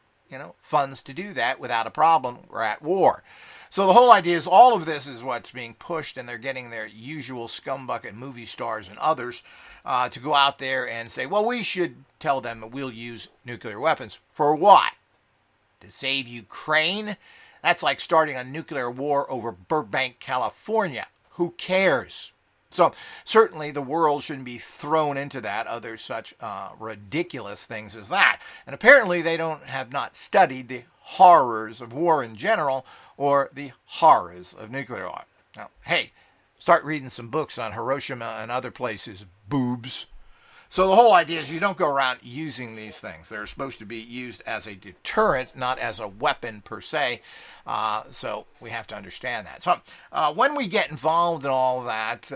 funds to do that without a problem. We're at war. So the whole idea is all of this is what's being pushed, and they're getting their usual scumbucket movie stars and others to go out there and say, well, we should tell them that we'll use nuclear weapons. For what? To save Ukraine? That's like starting a nuclear war over Burbank, California. Who cares? So certainly the world shouldn't be thrown into that, other such ridiculous things as that. And apparently they have not studied the horrors of war in general or the horrors of nuclear war. Now, hey, start reading some books on Hiroshima and other places, boobs. So the whole idea is you don't go around using these things. They're supposed to be used as a deterrent, not as a weapon per se. So we have to understand that. So when we get involved in all that,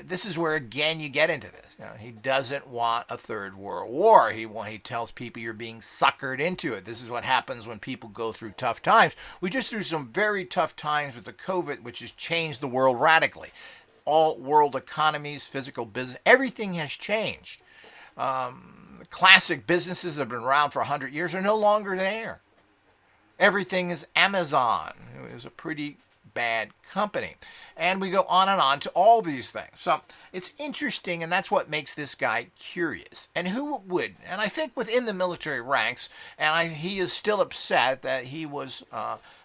this is where, again, you get into this. He doesn't want a third world war. He tells people you're being suckered into it. This is what happens when people go through tough times. We just through some very tough times with the COVID, which has changed the world radically. All world economies, physical business, everything has changed. Classic businesses that have been around for 100 years are no longer there. Everything is Amazon, who is a pretty bad company. And we go on to all these things. So it's interesting, and that's what makes this guy curious. And who would? And I think within the military ranks, and he is still upset that he was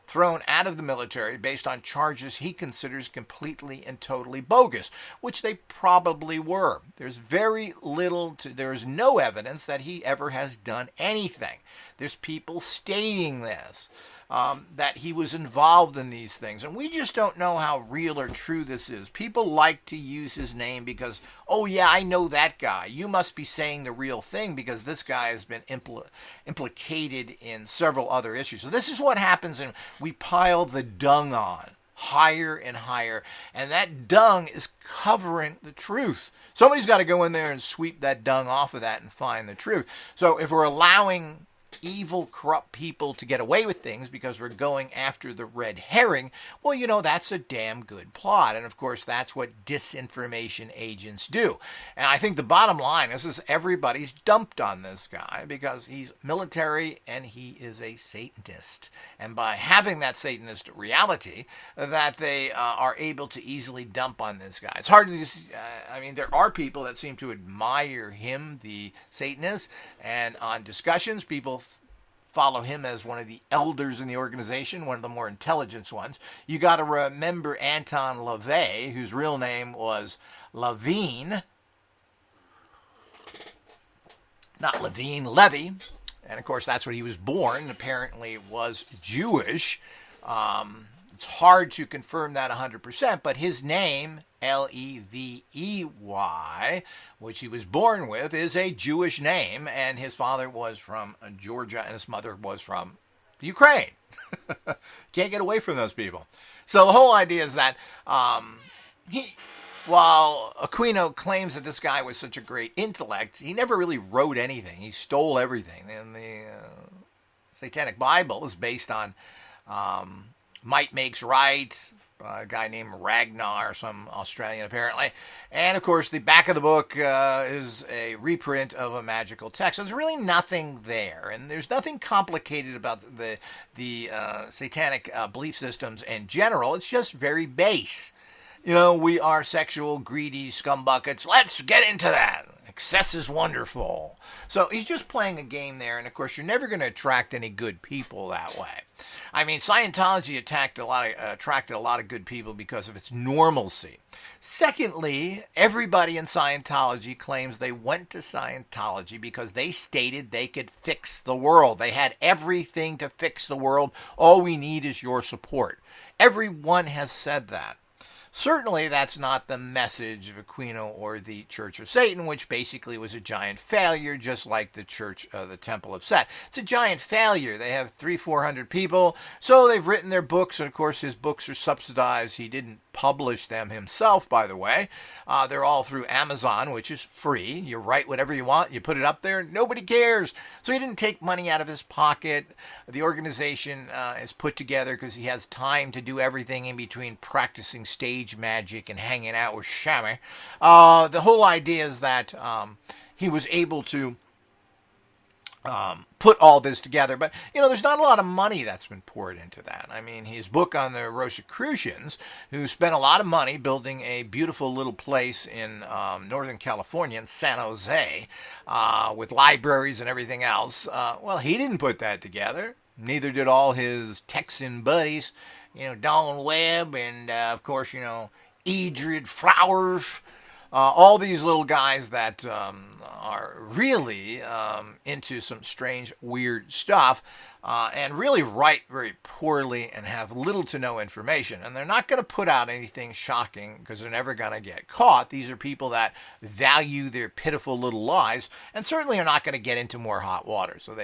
thrown out of the military based on charges he considers completely and totally bogus, which they probably were. There's very little there's no evidence that he ever has done anything. There's people stating this, that he was involved in these things, and we just don't know how real or true this is. People like to use his name because, oh yeah, I know that guy. You must be saying the real thing because this guy has been implicated in several other issues. So this is what happens, and we pile the dung on higher and higher, and that dung is covering the truth. Somebody's got to go in there and sweep that dung off of that and find the truth. So if we're allowing evil, corrupt people to get away with things because we're going after the red herring, well, that's a damn good plot. And of course, that's what disinformation agents do. And I think the bottom line is everybody's dumped on this guy because he's military and he is a Satanist. And by having that Satanist reality, that they are able to easily dump on this guy. It's hard to, there are people that seem to admire him, the Satanist, and on discussions, people follow him as one of the elders in the organization, one of the more intelligent ones. You got to remember Anton LaVey, whose real name was Levine, not Levine, Levy, and of course that's what he was born. Apparently was Jewish. It's hard to confirm that 100%, but his name, Levey, which he was born with, is a Jewish name, and his father was from Georgia and his mother was from Ukraine. Can't get away from those people. So the whole idea is that while Aquino claims that this guy was such a great intellect, he never really wrote anything. He stole everything. And the Satanic Bible is based on might makes right, a guy named Ragnar, some Australian apparently. And of course, the back of the book is a reprint of a magical text. So there's really nothing there. And there's nothing complicated about the satanic belief systems in general. It's just very base. We are sexual, greedy scumbuckets. Let's get into that. Excess is wonderful. So he's just playing a game there, and of course you're never going to attract any good people that way. Scientology attracted a lot of good people because of its normalcy. Secondly, everybody in Scientology claims they went to Scientology because they stated they could fix the world. They had everything to fix the world. All we need is your support. Everyone has said that. Certainly, that's not the message of Aquino or the Church of Satan, which basically was a giant failure, just like the Church of the Temple of Set. It's a giant failure. They have 300-400 people, so they've written their books, and of course his books are subsidized. He didn't publish them himself, by the way. They're all through Amazon, which is free. You write whatever you want, you put it up there, nobody cares. So he didn't take money out of his pocket. The organization is put together because he has time to do everything in between practicing stage magic and hanging out with Shami. The whole idea is that he was able to put all this together. But, there's not a lot of money that's been poured into that. His book on the Rosicrucians, who spent a lot of money building a beautiful little place in Northern California, in San Jose, with libraries and everything else. Well, he didn't put that together. Neither did all his Texan buddies, Don Webb and, of course, Edred Flowers. All these little guys that are really into some strange, weird stuff and really write very poorly and have little to no information. And they're not going to put out anything shocking because they're never going to get caught. These are people that value their pitiful little lives and certainly are not going to get into more hot water. So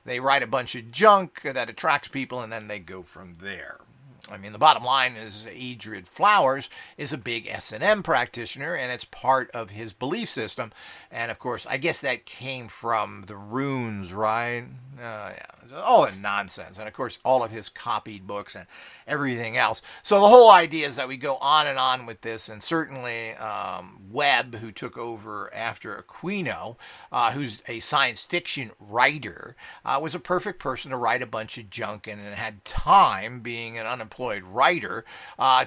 they write a bunch of junk that attracts people and then they go from there. I mean, the bottom line is Edred Flowers is a big S&M practitioner, and it's part of his belief system. And, of course, I guess that came from the runes, right? Yeah. All nonsense. And, of course, all of his copied books and everything else. So the whole idea is that we go on and on with this, and certainly Webb, who took over after Aquino, who's a science fiction writer, was a perfect person to write a bunch of junk and had time, being an unemployed writer,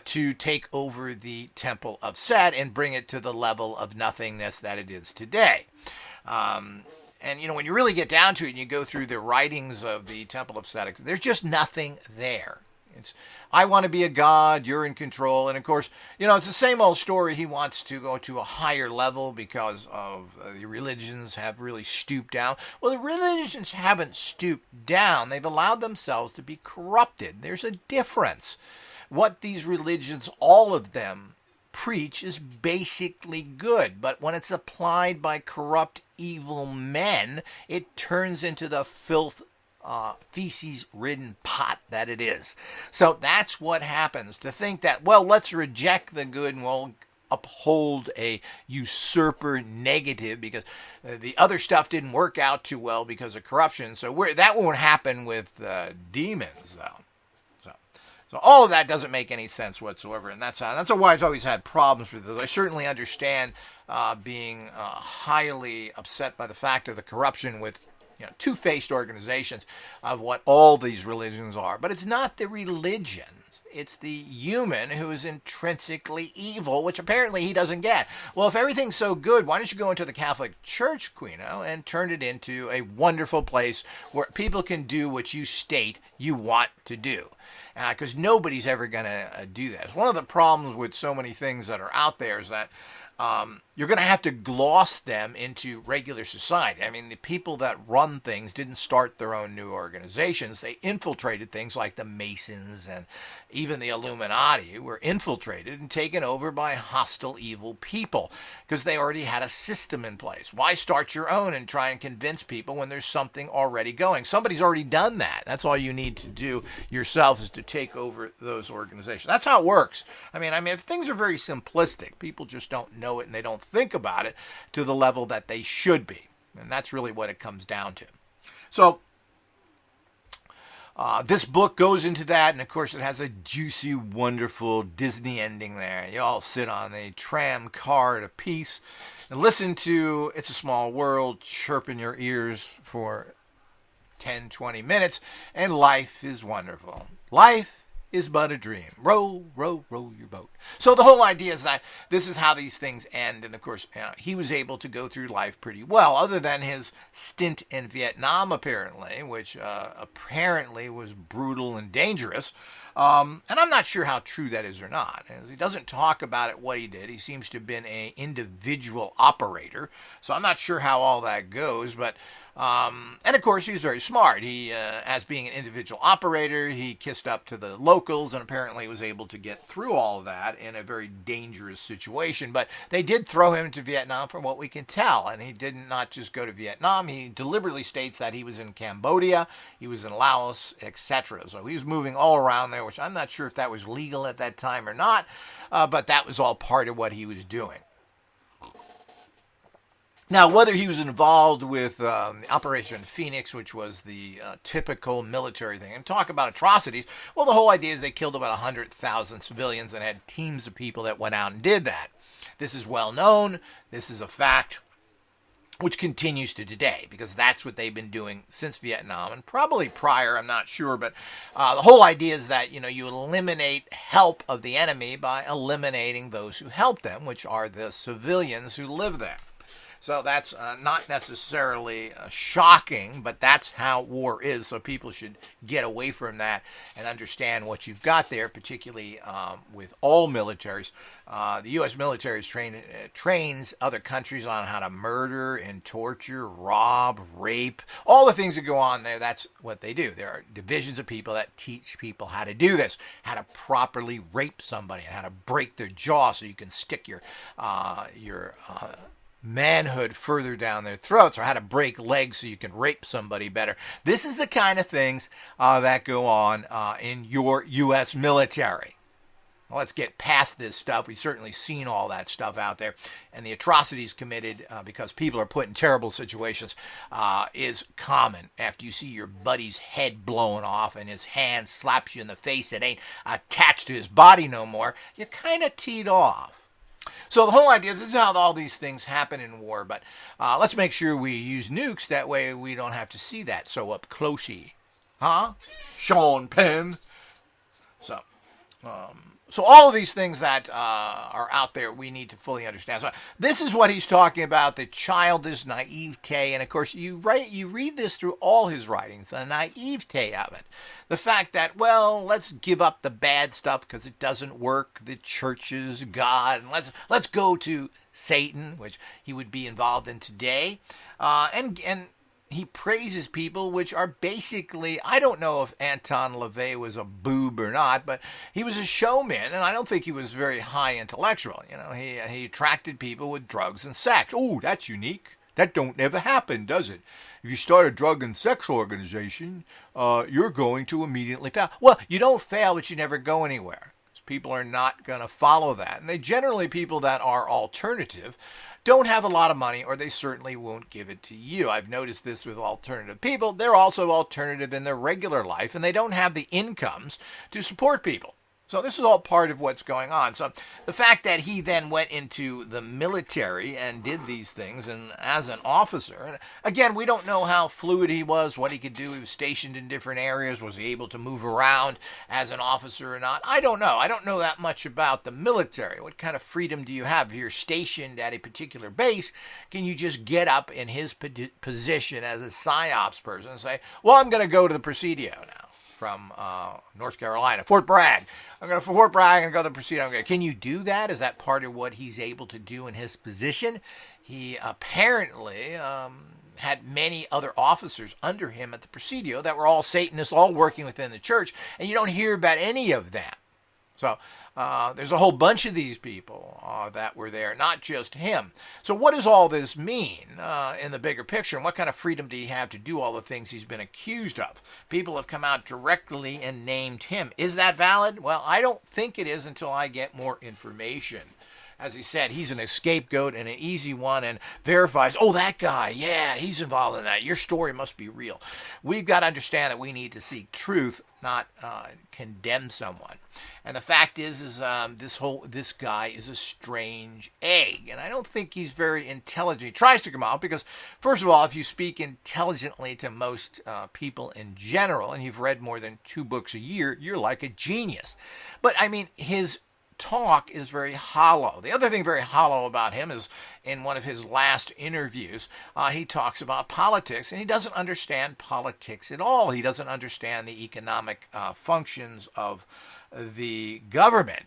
to take over the Temple of Set and bring it to the level of nothingness that it is today. And, when you really get down to it and you go through the writings of the Temple of Set, there's just nothing there. It's, I want to be a god, you're in control. And, of course, it's the same old story. He wants to go to a higher level because of the religions have really stooped down. Well, the religions haven't stooped down. They've allowed themselves to be corrupted. There's a difference. What these religions, all of them, preach is basically good, but when it's applied by corrupt, evil men, it turns into the filth, feces-ridden pot that it is. So that's what happens. To think that, well, let's reject the good and we'll uphold a usurper negative because the other stuff didn't work out too well because of corruption. So that won't happen with demons, though. So all of that doesn't make any sense whatsoever, and that's why I've always had problems with this. I certainly understand being highly upset by the fact of the corruption with two-faced organizations of what all these religions are. But it's not the religions. It's the human who is intrinsically evil, which apparently he doesn't get. Well, if everything's so good, why don't you go into the Catholic Church, Aquino, and turn it into a wonderful place where people can do what you state you want to do? Because nobody's ever going to do that. One of the problems with so many things that are out there is that you're going to have to gloss them into regular society. I mean, the people that run things didn't start their own new organizations. They infiltrated things like the Masons and even the Illuminati were infiltrated and taken over by hostile, evil people because they already had a system in place. Why start your own and try and convince people when there's something already going? Somebody's already done that. That's all you need to do yourself is to take over those organizations. That's how it works. I mean, if things are very simplistic, people just don't know it and they don't think about it to the level that they should be. And that's really what it comes down to. So this book goes into that, and of course it has a juicy, wonderful Disney ending there. You all sit on a tram car at a piece and listen to It's a Small World chirp in your ears for 10, 20 minutes, and life is wonderful. Life is but a dream. Row, row, row your boat. So the whole idea is that this is how these things end. And of course, he was able to go through life pretty well, other than his stint in Vietnam, apparently, which apparently was brutal and dangerous. And I'm not sure how true that is or not. He doesn't talk about it, what he did. He seems to have been an individual operator. So I'm not sure how all that goes, but and of course, he's very smart. He, as being an individual operator, he kissed up to the locals and apparently was able to get through all of that in a very dangerous situation. But they did throw him into Vietnam from what we can tell. And he did not just go to Vietnam. He deliberately states that he was in Cambodia, he was in Laos, etc. So he was moving all around there, which I'm not sure if that was legal at that time or not. But that was all part of what he was doing. Now, whether he was involved with Operation Phoenix, which was the typical military thing, and talk about atrocities, well, the whole idea is they killed about 100,000 civilians and had teams of people that went out and did that. This is well known. This is a fact which continues to today because that's what they've been doing since Vietnam and probably prior, I'm not sure. But the whole idea is that, you eliminate help of the enemy by eliminating those who help them, which are the civilians who live there. So that's not necessarily shocking, but that's how war is. So people should get away from that and understand what you've got there, particularly with all militaries. The U.S. military trains other countries on how to murder and torture, rob, rape, all the things that go on there. That's what they do. There are divisions of people that teach people how to do this, how to properly rape somebody, and how to break their jaw so you can stick your manhood further down their throats, or how to break legs so you can rape somebody better. This is the kind of things that go on in your U.S. military. Let's get past this stuff. We've certainly seen all that stuff out there. And the atrocities committed because people are put in terrible situations is common. After you see your buddy's head blown off and his hand slaps you in the face that ain't attached to his body no more, you're kind of teed off. So the whole idea, this is how all these things happen in war. But let's make sure we use nukes. That way we don't have to see that so up closey. Huh? Sean Penn. So all of these things that are out there, we need to fully understand. So this is what he's talking about, the childish naivete. And, of course, you read this through all his writings, the naivete of it. The fact that, well, let's give up the bad stuff because it doesn't work. The church is God. And let's go to Satan, which he would be involved in today. And he praises people which are basically, I don't know if Anton LaVey was a boob or not, but he was a showman, and I don't think he was very high intellectual. You know, he attracted people with drugs and sex. Oh, that's unique. That don't never happen, does it? If you start a drug and sex organization, you're going to immediately fail. Well, you don't fail, but you never go anywhere. People are not going to follow that. And they generally, people that are alternative, don't have a lot of money, or they certainly won't give it to you. I've noticed this with alternative people. They're also alternative in their regular life, and they don't have the incomes to support people. So this is all part of what's going on. So the fact that he then went into the military and did these things, and as an officer, and again, we don't know how fluid he was, what he could do. He was stationed in different areas. Was he able to move around as an officer or not? I don't know. I don't know that much about the military. What kind of freedom do you have? If you're stationed at a particular base, can you just get up in his position as a PSYOPs person and say, well, I'm going to go to the Presidio now from North Carolina, Fort Bragg. I'm going to Fort Bragg and go to the Presidio. Can you do that? Is that part of what he's able to do in his position? He apparently had many other officers under him at the Presidio that were all Satanists, all working within the church, and you don't hear about any of them. So there's a whole bunch of these people that were there, not just him. So what does all this mean in the bigger picture? And what kind of freedom do he have to do all the things he's been accused of? People have come out directly and named him. Is that valid? Well, I don't think it is until I get more information. As he said, he's an scapegoat and an easy one, and verifies, oh, that guy, yeah, he's involved in that. Your story must be real. We've got to understand that we need to seek truth, not condemn someone. And the fact is this guy is a strange egg, and I don't think he's very intelligent. He tries to come out because, first of all, if you speak intelligently to most people in general, and you've read more than 2 books a year, you're like a genius. But I mean, his talk is very hollow. The other thing very hollow about him is in one of his last interviews, he talks about politics, and he doesn't understand politics at all. He doesn't understand the economic functions of the government.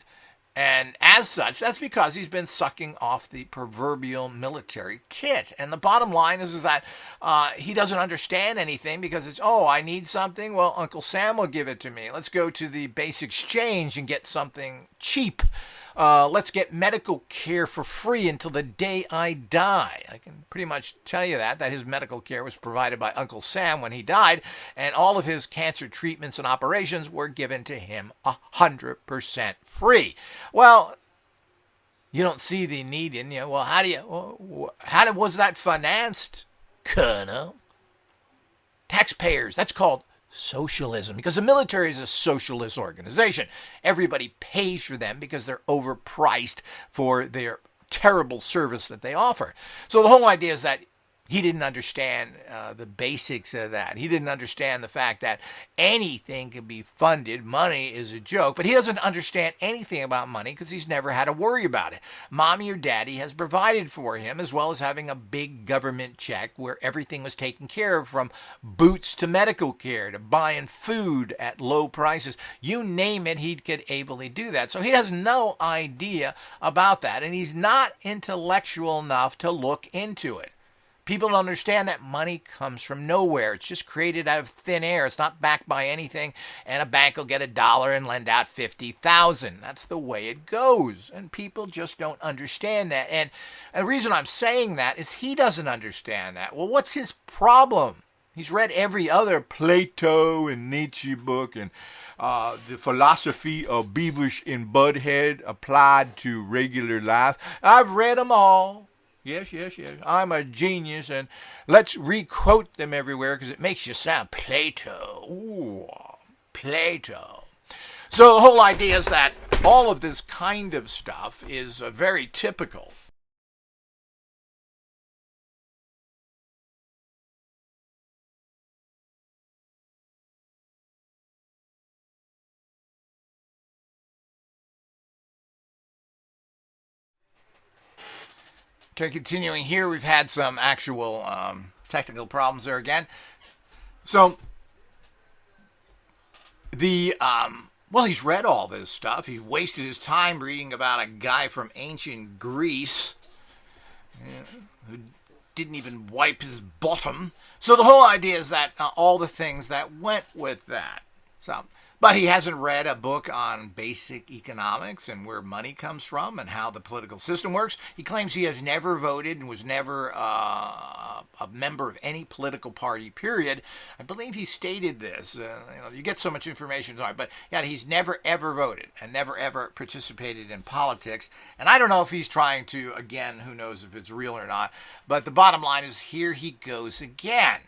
And as such, that's because he's been sucking off the proverbial military tit. And the bottom line is that he doesn't understand anything because it's, oh, I need something? Well, Uncle Sam will give it to me. Let's go to the base exchange and get something cheap. Let's get medical care for free until the day I die. I can pretty much tell you that his medical care was provided by Uncle Sam when he died, and all of his cancer treatments and operations were given to him 100% free. Well, you don't see the need in you. Well, how was that financed, Colonel? Taxpayers. That's called socialism, because the military is a socialist organization. Everybody pays for them because they're overpriced for their terrible service that they offer. So the whole idea is that he didn't understand the basics of that. He didn't understand the fact that anything can be funded. Money is a joke, but he doesn't understand anything about money because he's never had to worry about it. Mommy or daddy has provided for him, as well as having a big government check where everything was taken care of, from boots to medical care to buying food at low prices. You name it, he could ably do that. So he has no idea about that, and he's not intellectual enough to look into it. People don't understand that money comes from nowhere. It's just created out of thin air. It's not backed by anything, and a bank will get $1 and lend out 50,000. That's the way it goes, and people just don't understand that. And the reason I'm saying that is he doesn't understand that. Well, what's his problem? He's read every other Plato and Nietzsche book and the philosophy of Beavish and Butthead applied to regular life. I've read them all. Yes. I'm a genius, and let's re-quote them everywhere because it makes you sound Plato. Ooh, Plato. So the whole idea is that all of this kind of stuff is very typical. Okay, continuing here, we've had some actual technical problems there again. So, he's read all this stuff. He wasted his time reading about a guy from ancient Greece who didn't even wipe his bottom. So the whole idea is that all the things that went with that. But he hasn't read a book on basic economics and where money comes from and how the political system works. He claims he has never voted and was never a member of any political party, period. I believe he stated this. You get so much information, but yeah, he's never ever voted and never ever participated in politics. And I don't know if he's trying to, again, who knows if it's real or not. But the bottom line is, here he goes again.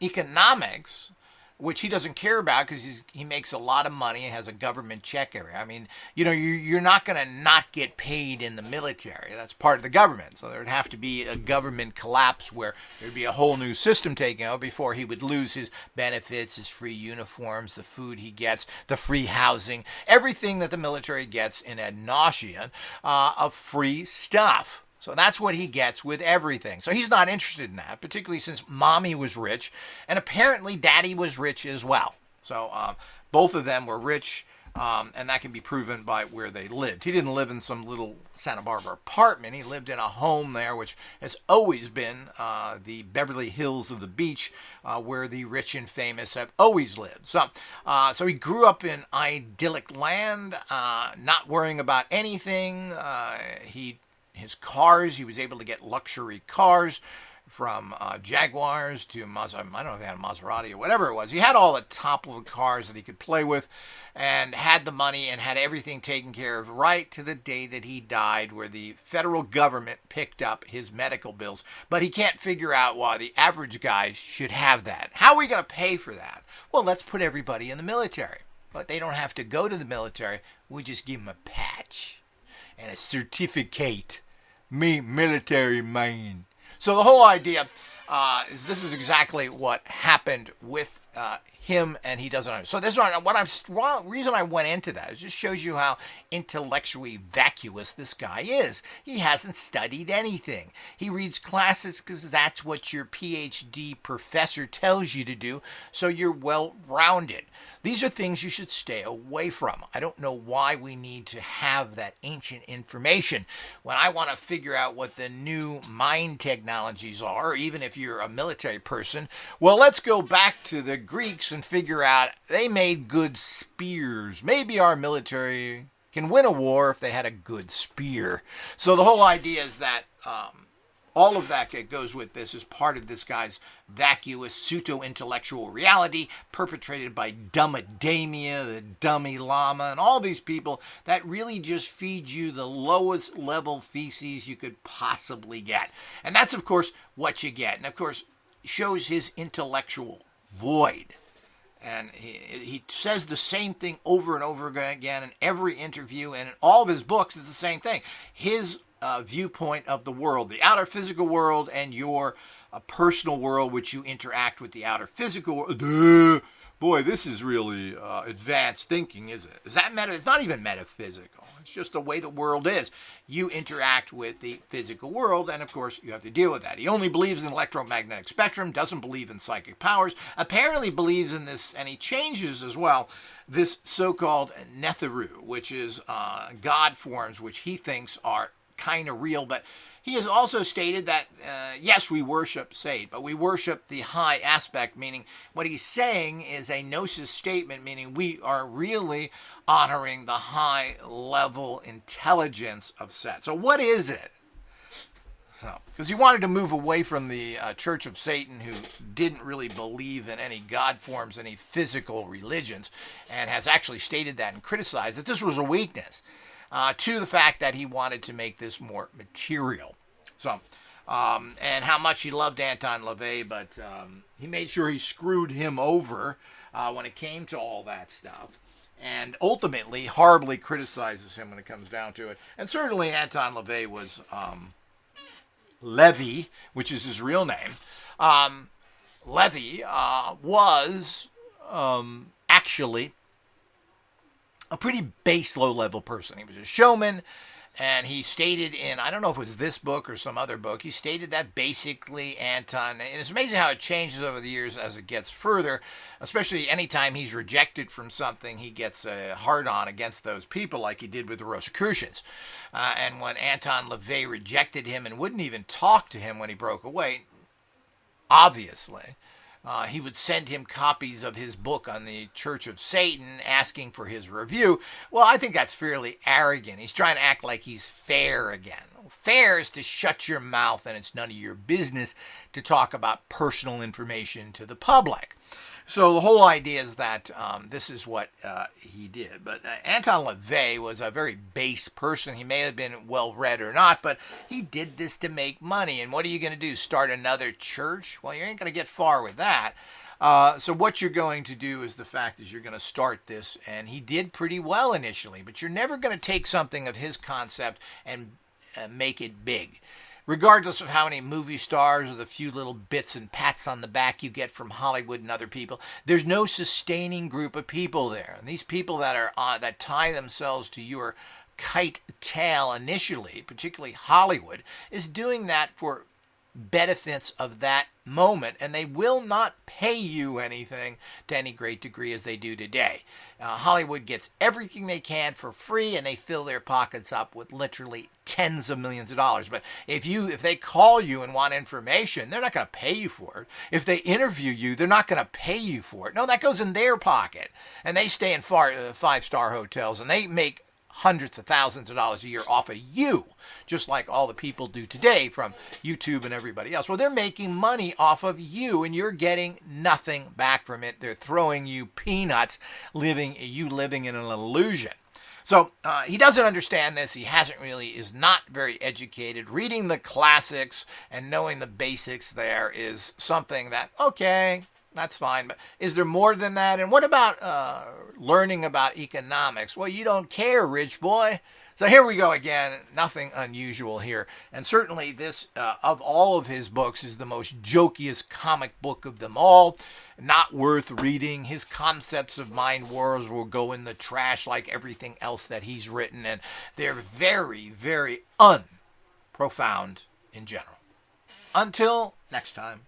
Economics, which he doesn't care about because he makes a lot of money and has a government check area. I mean, you're not going to not get paid in the military. That's part of the government. So there would have to be a government collapse where there'd be a whole new system taken out before he would lose his benefits, his free uniforms, the food he gets, the free housing, everything that the military gets in ad nauseam of free stuff. So that's what he gets with everything. So he's not interested in that, particularly since mommy was rich, and apparently daddy was rich as well. So both of them were rich, and that can be proven by where they lived. He didn't live in some little Santa Barbara apartment. He lived in a home there, which has always been the Beverly Hills of the beach, where the rich and famous have always lived. So he grew up in idyllic land, not worrying about anything. His cars, he was able to get luxury cars from Jaguars to I don't know if they had a Maserati or whatever it was. He had all the top-level cars that he could play with and had the money and had everything taken care of right to the day that he died, where the federal government picked up his medical bills. But he can't figure out why the average guy should have that. How are we going to pay for that? Well, let's put everybody in the military. But they don't have to go to the military. We just give them a patch and a certificate. Me, military man. So the whole idea is this is exactly what happened with him, and he doesn't understand. So this is reason I went into that. It just shows you how intellectually vacuous this guy is. He hasn't studied anything. He reads classes because that's what your PhD professor tells you to do, so you're well-rounded. These are things you should stay away from. I don't know why we need to have that ancient information when I want to figure out what the new mine technologies are, or even if you're a military person. Well, let's go back to the Greeks and figure out they made good spears. Maybe our military can win a war if they had a good spear. So the whole idea is that all of that goes with this is part of this guy's vacuous pseudo-intellectual reality perpetrated by Dummadamia, the dummy llama, and all these people that really just feed you the lowest level feces you could possibly get. And that's, of course, what you get. And, of course, shows his intellectual void. And he says the same thing over and over again in every interview, and in all of his books, it's the same thing. His viewpoint of the world, the outer physical world and your personal world, which you interact with the outer physical world. Duh. Boy, this is really advanced thinking, isn't it? Is that It's not even metaphysical. It's just the way the world is. You interact with the physical world, and of course, you have to deal with that. He only believes in the electromagnetic spectrum, doesn't believe in psychic powers, apparently believes in this, and he changes as well, this so-called Netheru, which is God forms, which he thinks are kind of real, but he has also stated that, yes, we worship Satan, but we worship the high aspect, meaning what he's saying is a gnosis statement, meaning we are really honoring the high-level intelligence of Set. So what is it? Because he wanted to move away from the Church of Satan, who didn't really believe in any God forms, any physical religions, and has actually stated that and criticized that this was a weakness. To the fact that he wanted to make this more material. So, and how much he loved Anton LaVey, but he made sure he screwed him over when it came to all that stuff. And ultimately, horribly criticizes him when it comes down to it. And certainly Anton LaVey was Levy, which is his real name. Levy was actually a pretty base, low-level person. He was a showman, and he stated in, I don't know if it was this book or some other book, he stated that basically Anton, and it's amazing how it changes over the years as it gets further, especially anytime he's rejected from something, he gets a hard-on against those people like he did with the Rosicrucians. And when Anton LaVey rejected him and wouldn't even talk to him when he broke away, obviously, he would send him copies of his book on the Church of Satan, asking for his review. Well, I think that's fairly arrogant. He's trying to act like he's fair again. Fair is to shut your mouth, and it's none of your business to talk about personal information to the public. So the whole idea is that this is what he did. But Anton LaVey was a very base person. He may have been well-read or not, but he did this to make money. And what are you going to do, start another church? Well, you ain't going to get far with that. So what you're going to do is the fact is you're going to start this, and he did pretty well initially, but you're never going to take something of his concept and make it big. Regardless of how many movie stars or the few little bits and pats on the back you get from Hollywood and other people, there's no sustaining group of people there. And these people that are that tie themselves to your kite tail initially, particularly Hollywood, is doing that for benefits of that moment, and they will not pay you anything to any great degree as they do today. Hollywood gets everything they can for free, and they fill their pockets up with literally tens of millions of dollars. But if they call you and want information, they're not going to pay you for it. If they interview you, they're not going to pay you for it. No, that goes in their pocket, and they stay in five-star hotels, and they make hundreds of thousands of dollars a year off of you, just like all the people do today from YouTube and everybody else. Well, they're making money off of you, and you're getting nothing back from it. They're throwing you peanuts, living in an illusion. So he doesn't understand this. He is not very educated. Reading the classics and knowing the basics there is something that, okay, that's fine, but is there more than that? And what about learning about economics? Well, you don't care, rich boy. So here we go again. Nothing unusual here. And certainly this, of all of his books, is the most jokiest comic book of them all. Not worth reading. His concepts of mind wars will go in the trash like everything else that he's written. And they're very, very unprofound in general. Until next time.